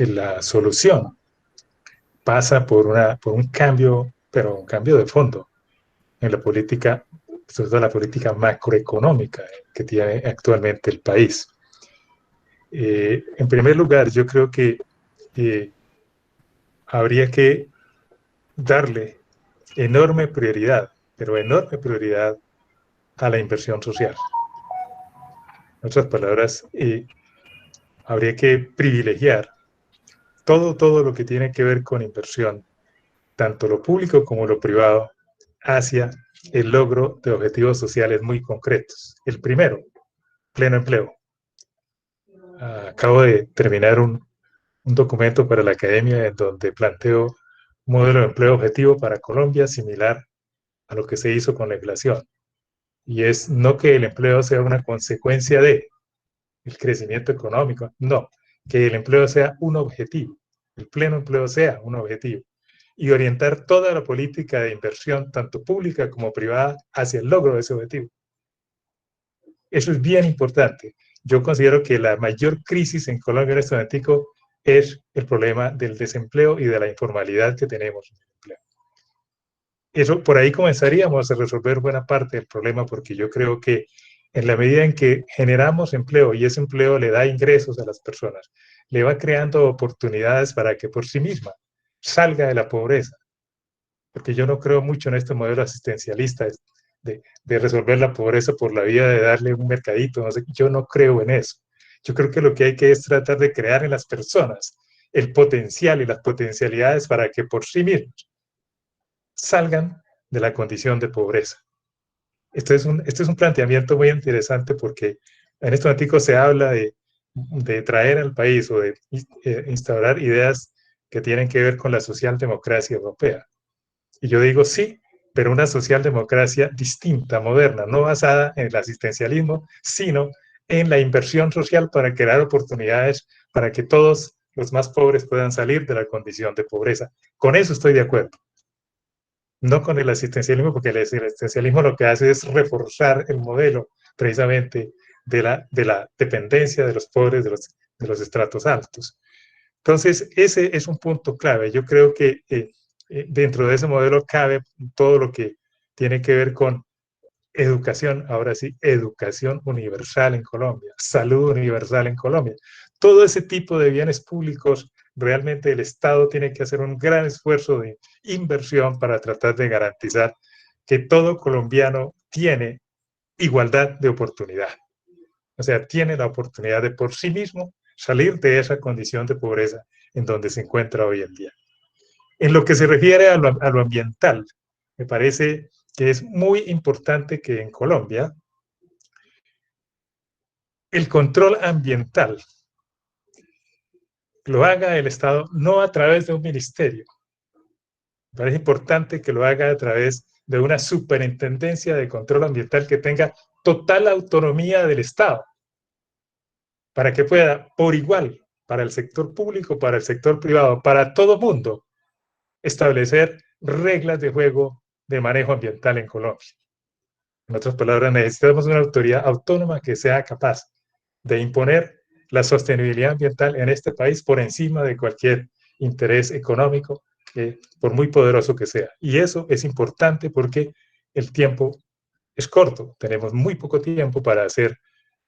la solución pasa por un cambio, pero un cambio de fondo en la política, sobre todo la política macroeconómica que tiene actualmente el país. En primer lugar, yo creo que habría que darle enorme prioridad, pero enorme prioridad a la inversión social. En otras palabras, habría que privilegiar todo lo que tiene que ver con inversión, tanto lo público como lo privado, hacia el logro de objetivos sociales muy concretos. El primero, pleno empleo. Acabo de terminar un documento para la academia en donde planteo un modelo de empleo objetivo para Colombia similar a lo que se hizo con la inflación. Y es no que el empleo sea una consecuencia de el crecimiento económico, no, que el empleo sea un objetivo, el pleno empleo sea un objetivo y orientar toda la política de inversión, tanto pública como privada, hacia el logro de ese objetivo. Eso es bien importante. Yo considero que la mayor crisis en Colombia en este momento es el problema del desempleo y de la informalidad que tenemos en el empleo. Eso, por ahí comenzaríamos a resolver buena parte del problema, porque yo creo que en la medida en que generamos empleo y ese empleo le da ingresos a las personas, le va creando oportunidades para que por sí misma salga de la pobreza. Porque yo no creo mucho en este modelo asistencialista de resolver la pobreza por la vía de darle un mercadito, no sé, yo no creo en eso. Yo creo que lo que hay que es tratar de crear en las personas el potencial y las potencialidades para que por sí mismos salgan de la condición de pobreza. Este es un planteamiento muy interesante porque en este momento se habla de traer al país o de instaurar ideas que tienen que ver con la socialdemocracia europea. Y yo digo sí, pero una socialdemocracia distinta, moderna, no basada en el asistencialismo, sino en la inversión social para crear oportunidades para que todos los más pobres puedan salir de la condición de pobreza. Con eso estoy de acuerdo. No con el asistencialismo, porque el asistencialismo lo que hace es reforzar el modelo precisamente de la dependencia de los pobres, de los estratos altos. Entonces, ese es un punto clave. Yo creo que dentro de ese modelo cabe todo lo que tiene que ver con educación, ahora sí, educación universal en Colombia, salud universal en Colombia. Todo ese tipo de bienes públicos, realmente el Estado tiene que hacer un gran esfuerzo de inversión para tratar de garantizar que todo colombiano tiene igualdad de oportunidad. O sea, tiene la oportunidad de por sí mismo salir de esa condición de pobreza en donde se encuentra hoy en día. En lo que se refiere a lo ambiental, me parece que es muy importante que en Colombia el control ambiental lo haga el Estado no a través de un ministerio. Me parece importante que lo haga a través de una superintendencia de control ambiental que tenga total autonomía del Estado para que pueda, por igual, para el sector público, para el sector privado, para todo mundo, establecer reglas de juego de manejo ambiental en Colombia. En otras palabras, necesitamos una autoridad autónoma que sea capaz de imponer la sostenibilidad ambiental en este país por encima de cualquier interés económico, por muy poderoso que sea. Y eso es importante porque el tiempo es corto. Tenemos muy poco tiempo para hacer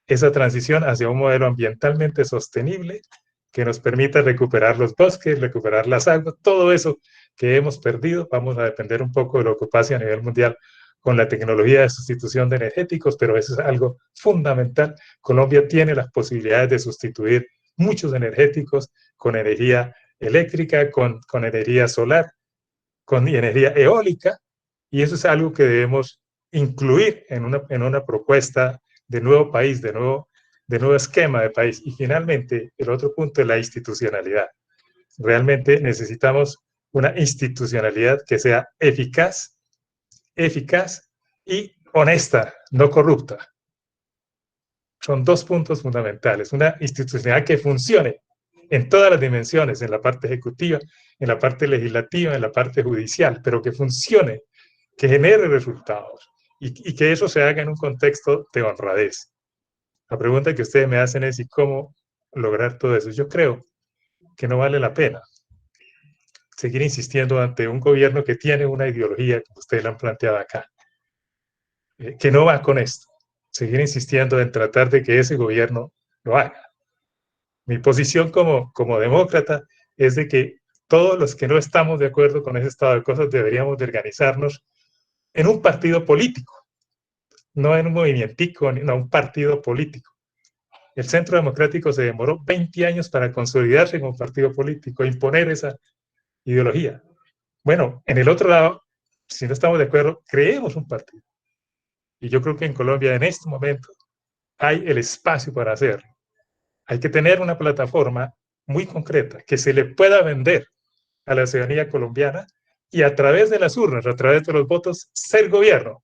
esa transición hacia un modelo ambientalmente sostenible que nos permita recuperar los bosques, recuperar las aguas, todo eso que hemos perdido. Vamos a depender un poco de lo que pase a nivel mundial con la tecnología de sustitución de energéticos, pero eso es algo fundamental. Colombia tiene las posibilidades de sustituir muchos energéticos con energía eléctrica, con energía solar, con energía eólica, y eso es algo que debemos incluir en una propuesta de nuevo país, de nuevo esquema de país. Y finalmente, el otro punto es la institucionalidad. Realmente necesitamos una institucionalidad que sea eficaz y honesta, no corrupta. Son dos puntos fundamentales. Una institucionalidad que funcione en todas las dimensiones, en la parte ejecutiva, en la parte legislativa, en la parte judicial, pero que funcione, que genere resultados y que eso se haga en un contexto de honradez. La pregunta que ustedes me hacen es: ¿y cómo lograr todo eso? Yo creo que no vale la pena seguir insistiendo ante un gobierno que tiene una ideología, como ustedes la han planteado acá, que no va con esto. Seguir insistiendo en tratar de que ese gobierno lo haga. Mi posición como demócrata es de que todos los que no estamos de acuerdo con ese estado de cosas deberíamos de organizarnos en un partido político, no en un movimientico, no un partido político. El Centro Democrático se demoró 20 años para consolidarse como partido político, imponer esa ideología. Bueno, en el otro lado, si no estamos de acuerdo, creemos un partido. Y yo creo que en Colombia en este momento hay el espacio para hacerlo. Hay que tener una plataforma muy concreta que se le pueda vender a la ciudadanía colombiana y a través de las urnas, a través de los votos, ser gobierno.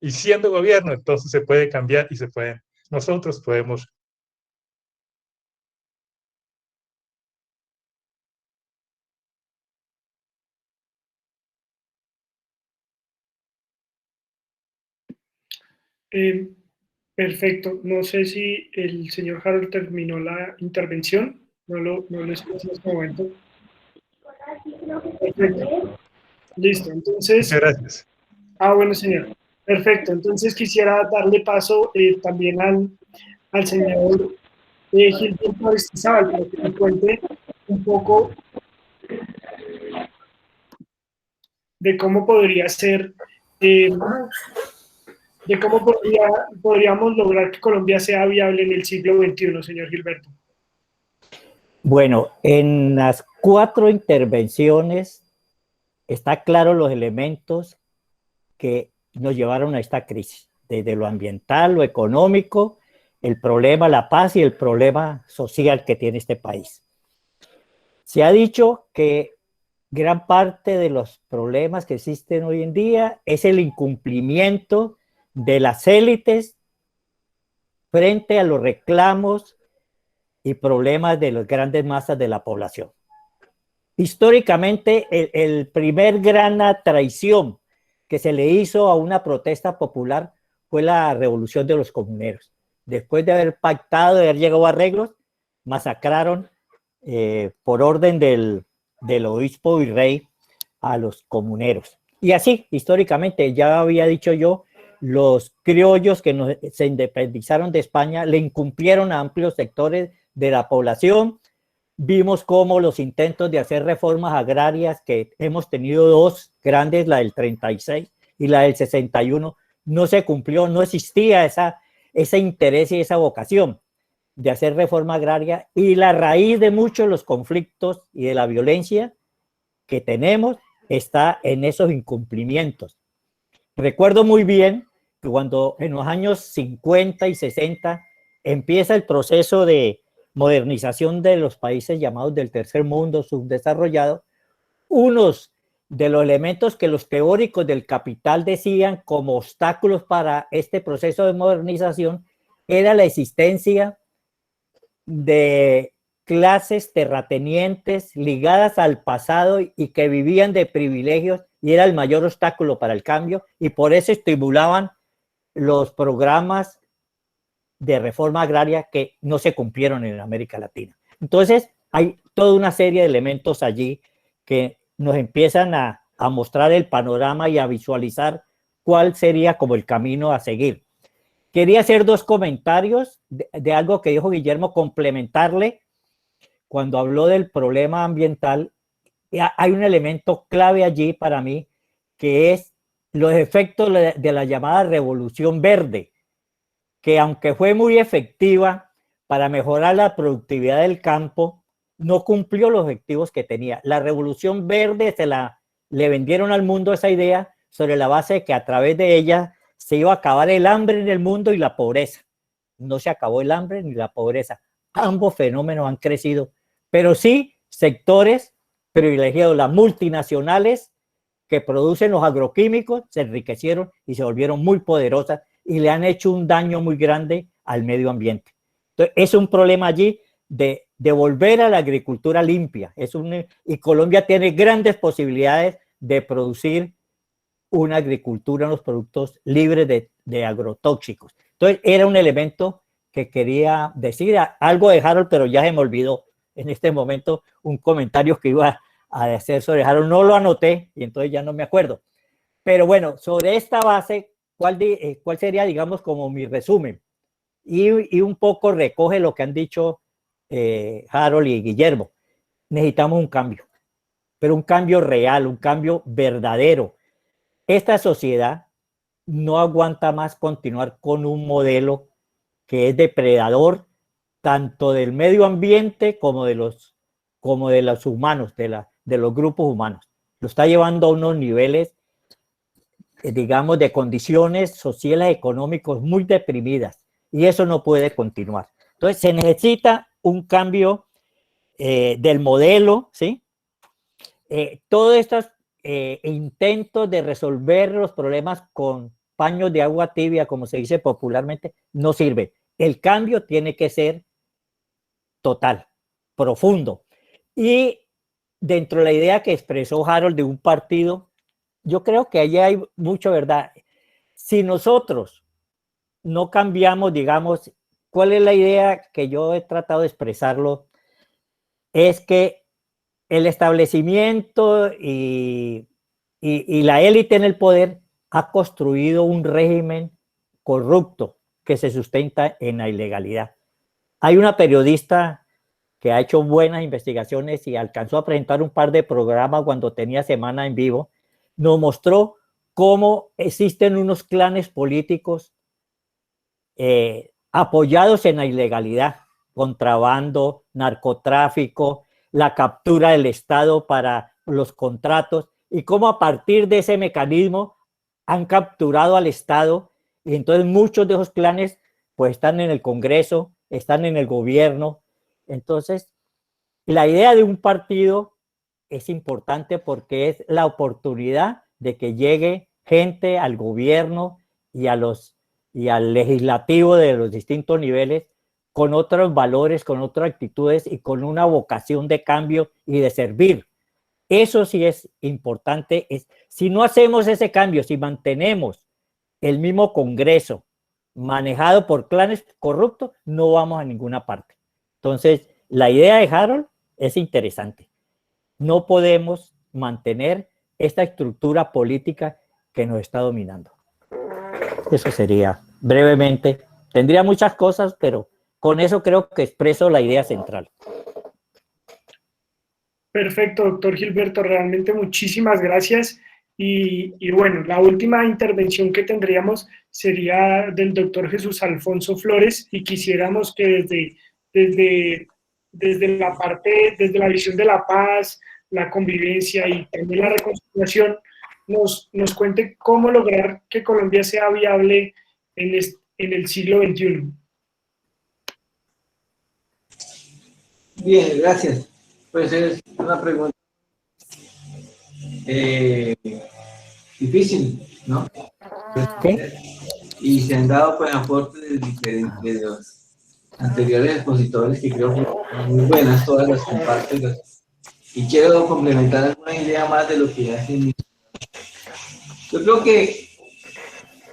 Y siendo gobierno, entonces se puede cambiar y nosotros podemos. Perfecto. No sé si el señor Harold terminó la intervención. No lo escucho en este momento. Perfecto. Listo. Entonces, muchas gracias. Bueno, señor. Perfecto. Entonces quisiera darle paso también al señor Gilberto Aristizábal para que me cuente un poco de cómo podría ser, de cómo podríamos lograr que Colombia sea viable en el siglo XXI, señor Gilberto. Bueno, en las 4 intervenciones está claro los elementos que nos llevaron a esta crisis, desde lo ambiental, lo económico, el problema, la paz y el problema social que tiene este país. Se ha dicho que gran parte de los problemas que existen hoy en día es el incumplimiento de las élites frente a los reclamos y problemas de las grandes masas de la población. Históricamente, el primer gran traición que se le hizo a una protesta popular fue la revolución de los comuneros. Después de haber pactado, de haber llegado a arreglos, masacraron por orden del obispo virrey a los comuneros. Y así, históricamente, ya había dicho yo, los criollos que se independizaron de España le incumplieron a amplios sectores de la población. Vimos cómo los intentos de hacer reformas agrarias, que hemos tenido 2 grandes, la del 36 y la del 61, no se cumplió, no existía ese interés y esa vocación de hacer reforma agraria, y la raíz de muchos de los conflictos y de la violencia que tenemos está en esos incumplimientos. Recuerdo muy bien que cuando en los años 50 y 60 empieza el proceso de modernización de los países llamados del tercer mundo subdesarrollado, unos de los elementos que los teóricos del capital decían como obstáculos para este proceso de modernización era la existencia de clases terratenientes ligadas al pasado y que vivían de privilegios, y era el mayor obstáculo para el cambio, y por eso estimulaban los programas de reforma agraria que no se cumplieron en América Latina. Entonces, hay toda una serie de elementos allí que nos empiezan a mostrar el panorama y a visualizar cuál sería como el camino a seguir. Quería hacer 2 comentarios de algo que dijo Guillermo, complementarle cuando habló del problema ambiental. Hay un elemento clave allí para mí, que es los efectos de la llamada revolución verde, que aunque fue muy efectiva para mejorar la productividad del campo, no cumplió los objetivos que tenía. La revolución verde se la le vendieron al mundo esa idea sobre la base de que a través de ella se iba a acabar el hambre en el mundo y la pobreza. No se acabó el hambre ni la pobreza. Ambos fenómenos han crecido, pero sí sectores privilegiados, las multinacionales que producen los agroquímicos, se enriquecieron y se volvieron muy poderosas y le han hecho un daño muy grande al medio ambiente. Entonces, es un problema allí de volver a la agricultura limpia. Y Colombia tiene grandes posibilidades de producir una agricultura, unos productos libres de agrotóxicos. Entonces, era un elemento que quería decir. Algo de Harold, pero ya se me olvidó en este momento un comentario que iba a hacer sobre Harold. No lo anoté y entonces ya no me acuerdo. Pero bueno, sobre esta base, ¿cuál sería, digamos, como mi resumen? Y un poco recoge lo que han dicho Harold y Guillermo. Necesitamos un cambio, pero un cambio real, un cambio verdadero. Esta sociedad no aguanta más continuar con un modelo que es depredador tanto del medio ambiente como de los humanos, de los grupos humanos. Lo está llevando a unos niveles, digamos, de condiciones sociales, económicos muy deprimidas, y eso no puede continuar. Entonces, se necesita un cambio del modelo, ¿sí? Todos estos intentos de resolver los problemas con paños de agua tibia, como se dice popularmente, no sirve. El cambio tiene que ser total, profundo. Y dentro de la idea que expresó Harold de un partido, yo creo que allí hay mucha verdad. Si nosotros no cambiamos, digamos, ¿cuál es la idea que yo he tratado de expresarlo? Es que el establecimiento y la élite en el poder ha construido un régimen corrupto que se sustenta en la ilegalidad. Hay una periodista que ha hecho buenas investigaciones y alcanzó a presentar un par de programas cuando tenía Semana en Vivo, nos mostró cómo existen unos clanes políticos apoyados en la ilegalidad, contrabando, narcotráfico, la captura del Estado para los contratos, y cómo a partir de ese mecanismo han capturado al Estado, y entonces muchos de esos clanes pues están en el Congreso, están en el gobierno. Entonces, la idea de un partido es importante porque es la oportunidad de que llegue gente al gobierno y al legislativo de los distintos niveles con otros valores, con otras actitudes y con una vocación de cambio y de servir. Eso sí es importante. Si no hacemos ese cambio, si mantenemos el mismo Congreso manejado por clanes corruptos, no vamos a ninguna parte. Entonces, la idea de Harold es interesante. No podemos mantener esta estructura política que nos está dominando. Eso sería brevemente. Tendría muchas cosas, pero con eso creo que expreso la idea central. Perfecto, doctor Gilberto, realmente muchísimas gracias. Y bueno, la última intervención que tendríamos sería del doctor Jesús Alfonso Flores, y quisiéramos que desde la visión de la paz, la convivencia y también la reconciliación, nos cuente cómo lograr que Colombia sea viable en el siglo XXI. Bien, gracias. Pues es una pregunta difícil, ¿no? ¿Sí? Y se han dado pues aportes de los anteriores expositores que creo que son muy buenas, todas las comparto. Y quiero complementar alguna idea más de lo que ya se inició. Yo creo que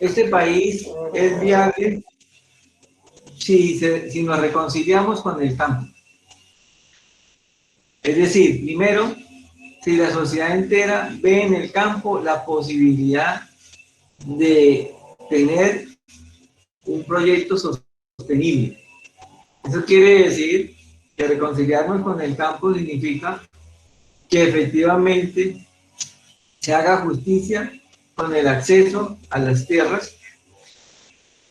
este país es viable si nos reconciliamos con el campo. Es decir, primero, si la sociedad entera ve en el campo la posibilidad de tener un proyecto sostenible. Eso quiere decir que reconciliarnos con el campo significa que efectivamente se haga justicia con el acceso a las tierras,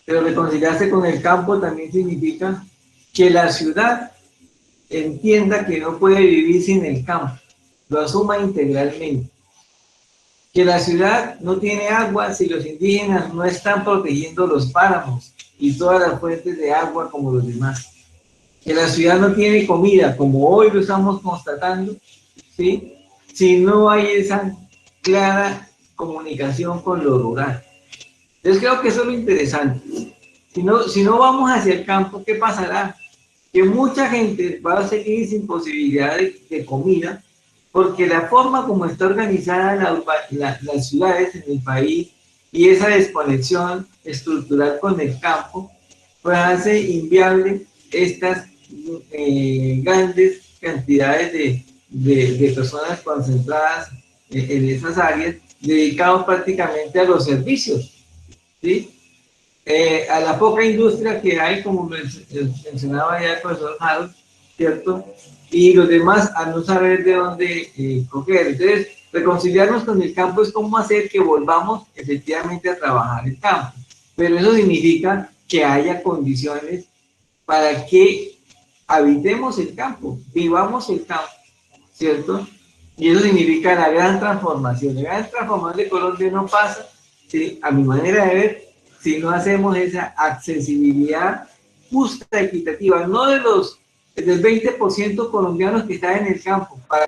pero reconciliarse con el campo también significa que la ciudad entienda que no puede vivir sin el campo, lo asuma integralmente. que la ciudad no tiene agua si los indígenas no están protegiendo los páramos y todas las fuentes de agua como los demás, que la ciudad no tiene comida, como hoy lo estamos constatando, ¿sí? Si no hay esa clara comunicación con lo rural. Entonces creo que eso es lo interesante. Si no vamos hacia el campo, ¿qué pasará? Que mucha gente va a seguir sin posibilidad de comida, porque la forma como está organizada las ciudades en el país y esa desconexión estructural con el campo, pues hace inviable estas grandes cantidades de personas concentradas en esas áreas, dedicados prácticamente a los servicios, ¿sí? A la poca industria que hay, como mencionaba ya el profesor Harold, ¿cierto? Y los demás a no saber de dónde coger. Entonces, reconciliarnos con el campo es cómo hacer que volvamos efectivamente a trabajar el campo. Pero eso significa que haya condiciones para que habitemos el campo, vivamos el campo, ¿cierto? Y eso significa la gran transformación. La gran transformación de Colombia no pasa, ¿sí?, a mi manera de ver, si no hacemos esa accesibilidad justa, equitativa, no del 20% colombianos que están en el campo, para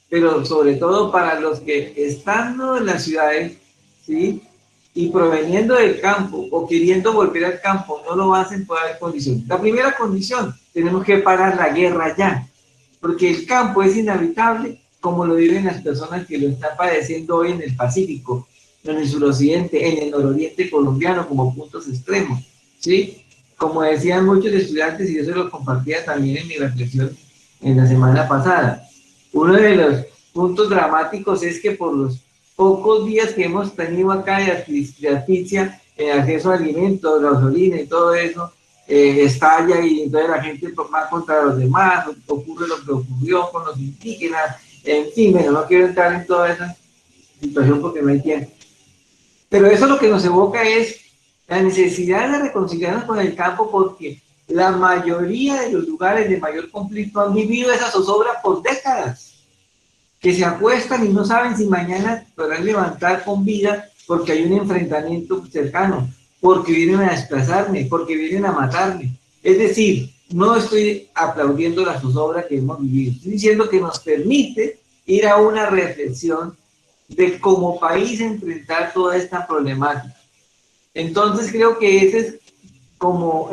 pero sobre todo para los que estando en las ciudades, ¿sí?, y proveniendo del campo o queriendo volver al campo, no lo hacen por haber condiciones. La primera condición, tenemos que parar la guerra ya, porque el campo es inhabitable como lo viven las personas que lo están padeciendo hoy en el Pacífico, en el suroccidente, en el nororiente colombiano como puntos extremos, ¿sí? Como decían muchos estudiantes, y yo se lo compartía también en mi reflexión en la semana pasada, uno de los puntos dramáticos es que por los pocos días que hemos tenido acá de asfixia en acceso a alimentos, gasolina y todo eso, estalla y entonces la gente va contra los demás, ocurre lo que ocurrió con los indígenas, en fin, bueno, no quiero entrar en toda esa situación porque no hay tiempo. Pero eso lo que nos evoca es la necesidad de reconciliarnos con el campo, porque la mayoría de los lugares de mayor conflicto han vivido esa zozobra por décadas, que se acuestan y no saben si mañana podrán levantar con vida porque hay un enfrentamiento cercano, porque vienen a desplazarme, porque vienen a matarme. Es decir, no estoy aplaudiendo la zozobra que hemos vivido, estoy diciendo que nos permite ir a una reflexión de como país enfrentar toda esta problemática. Entonces creo que esa es como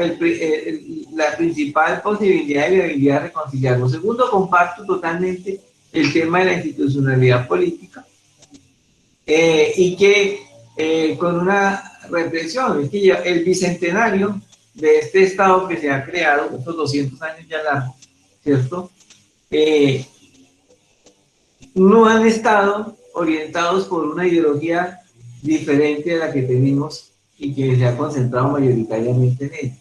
la principal posibilidad de viabilidad de reconciliarnos. Segundo, comparto totalmente el tema de la institucionalidad política y que con una reflexión, es que el bicentenario de este Estado que se ha creado, estos 200 años ya largos, ¿cierto? No han estado orientados por una ideología diferente a la que tenemos y que se ha concentrado mayoritariamente en ella,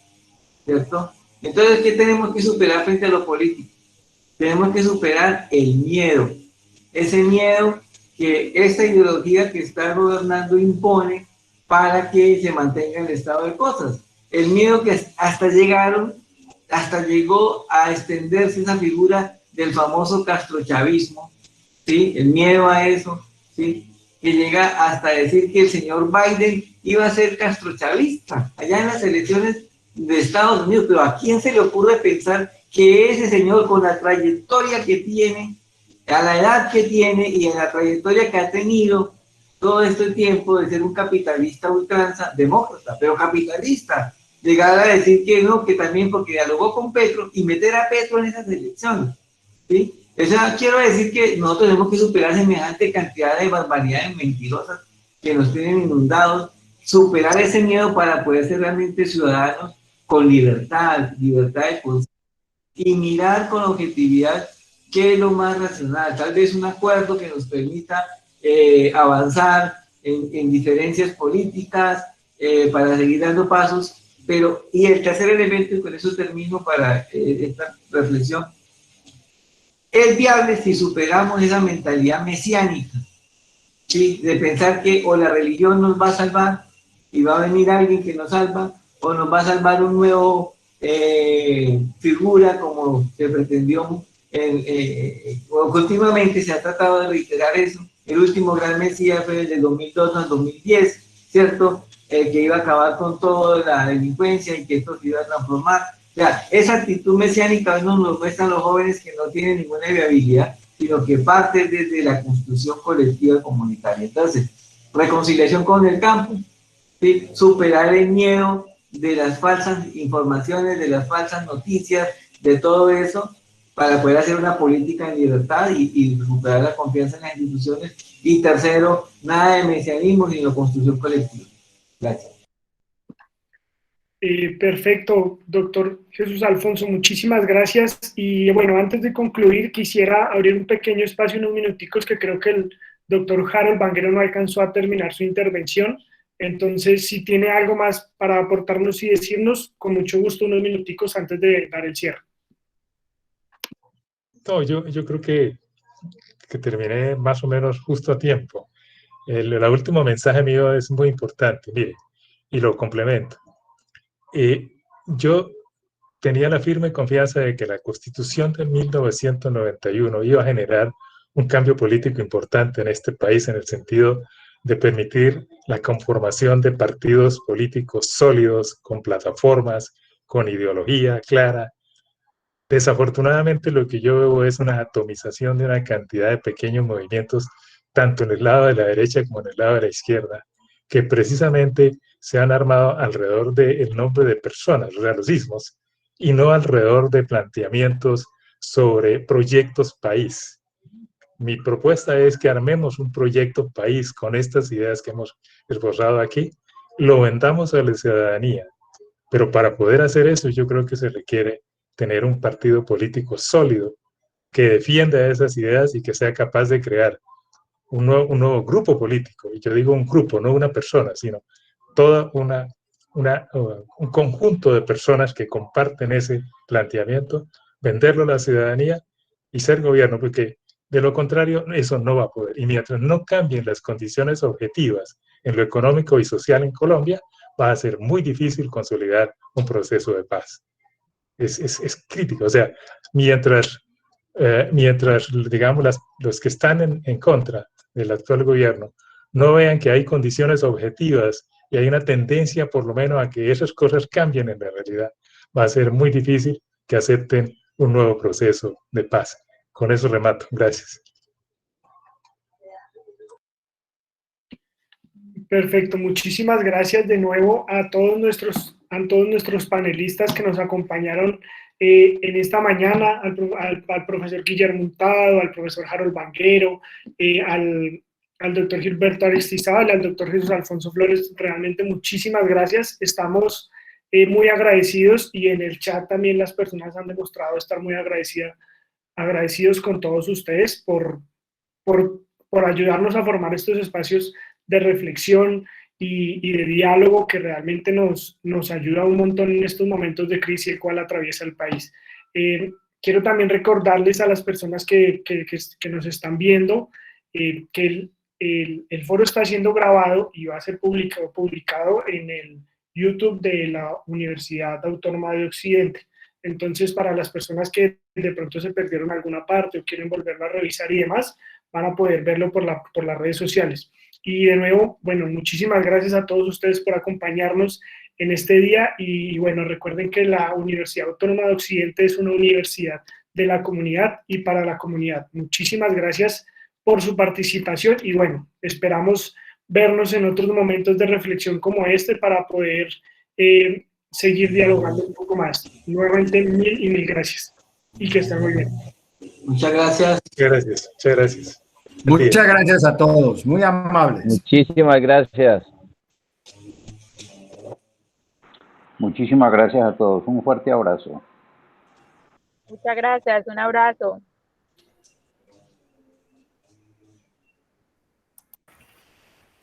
¿cierto? Entonces, ¿qué tenemos que superar frente a lo político? Tenemos que superar el miedo, ese miedo que esta ideología que está gobernando impone para que se mantenga el estado de cosas. El miedo que hasta llegó a extenderse esa figura del famoso castrochavismo, ¿sí? El miedo a eso, ¿sí?, que llega hasta decir que el señor Biden iba a ser castrochavista allá en las elecciones de Estados Unidos, pero ¿a quién se le ocurre pensar que ese señor, con la trayectoria que tiene, a la edad que tiene y en la trayectoria que ha tenido todo este tiempo de ser un capitalista ultranza, demócrata, pero capitalista, llegar a decir que no, que también porque dialogó con Petro y meter a Petro en esas elecciones, ¿sí? Eso quiero decir que nosotros tenemos que superar semejante cantidad de barbaridades mentirosas que nos tienen inundados, superar ese miedo para poder ser realmente ciudadanos con libertad de conciencia y mirar con objetividad qué es lo más racional, tal vez un acuerdo que nos permita avanzar en diferencias políticas para seguir dando pasos, pero, y el tercer elemento, y con eso termino para esta reflexión, es viable si superamos esa mentalidad mesiánica, ¿sí?, de pensar que o la religión nos va a salvar y va a venir alguien que nos salva, o nos va a salvar un nuevo figura como se pretendió, o continuamente se ha tratado de reiterar eso, el último gran Mesías fue el de 2002 al 2010, ¿cierto? El que iba a acabar con toda la delincuencia y que esto se iba a transformar. O sea, esa actitud mesiánica nos muestran los jóvenes que no tienen ninguna viabilidad, sino que parte desde la construcción colectiva comunitaria. Entonces, reconciliación con el campo, ¿sí? Superar el miedo de las falsas informaciones, de las falsas noticias, de todo eso, para poder hacer una política en libertad y recuperar la confianza en las instituciones. Y tercero, nada de mesianismo, sino construcción colectiva. Gracias. Perfecto, doctor Jesús Alfonso, muchísimas gracias. Y bueno, antes de concluir, quisiera abrir un pequeño espacio, unos minuticos, que creo que el doctor Harold Vanguero no alcanzó a terminar su intervención. Entonces, si tiene algo más para aportarnos y decirnos, con mucho gusto, unos minuticos antes de dar el cierre. No, yo creo que terminé más o menos justo a tiempo. El último mensaje mío es muy importante, mire, y lo complemento. Yo tenía la firme confianza de que la Constitución de 1991 iba a generar un cambio político importante en este país en el sentido de permitir la conformación de partidos políticos sólidos, con plataformas, con ideología clara. Desafortunadamente lo que yo veo es una atomización de una cantidad de pequeños movimientos, tanto en el lado de la derecha como en el lado de la izquierda, que precisamente se han armado alrededor del nombre de personas, o sea, los ismos, y no alrededor de planteamientos sobre proyectos país. Mi propuesta es que armemos un proyecto país con estas ideas que hemos esbozado aquí, lo vendamos a la ciudadanía, pero para poder hacer eso yo creo que se requiere tener un partido político sólido que defienda esas ideas y que sea capaz de crear un nuevo grupo político. Y yo digo un grupo, no una persona, sino toda un conjunto de personas que comparten ese planteamiento, venderlo a la ciudadanía y ser gobierno, porque de lo contrario eso no va a poder. Y mientras no cambien las condiciones objetivas en lo económico y social en Colombia, va a ser muy difícil consolidar un proceso de paz. Es crítico, o sea, mientras, digamos, los que están en contra del actual gobierno no vean que hay condiciones objetivas y hay una tendencia por lo menos a que esas cosas cambien en la realidad, va a ser muy difícil que acepten un nuevo proceso de paz. Con eso remato. Gracias. Perfecto, muchísimas gracias de nuevo a todos nuestros panelistas que nos acompañaron en esta mañana, al profesor Guillermo Hurtado, al profesor Harold Vanguero, al doctor Gilberto Aristizábal, al doctor Jesús Alfonso Flores. Realmente muchísimas gracias, estamos muy agradecidos, y en el chat también las personas han demostrado estar muy agradecidos con todos ustedes por ayudarnos a formar estos espacios de reflexión y de diálogo que realmente nos ayuda un montón en estos momentos de crisis el cual atraviesa el país. Quiero también recordarles a las personas que nos están viendo que el foro está siendo grabado y va a ser publicado en el YouTube de la Universidad Autónoma de Occidente. Entonces, para las personas que de pronto se perdieron alguna parte o quieren volverlo a revisar y demás, van a poder verlo por las redes sociales. Y de nuevo, bueno, muchísimas gracias a todos ustedes por acompañarnos en este día, y bueno, recuerden que la Universidad Autónoma de Occidente es una universidad de la comunidad y para la comunidad. Muchísimas gracias por su participación, y bueno, esperamos vernos en otros momentos de reflexión como este para poder seguir dialogando un poco más. Nuevamente, mil gracias y que estén muy bien. Muchas gracias. Gracias, muchas gracias. Muchas gracias a todos, muy amables. Muchísimas gracias. Muchísimas gracias a todos. Un fuerte abrazo. Muchas gracias, un abrazo.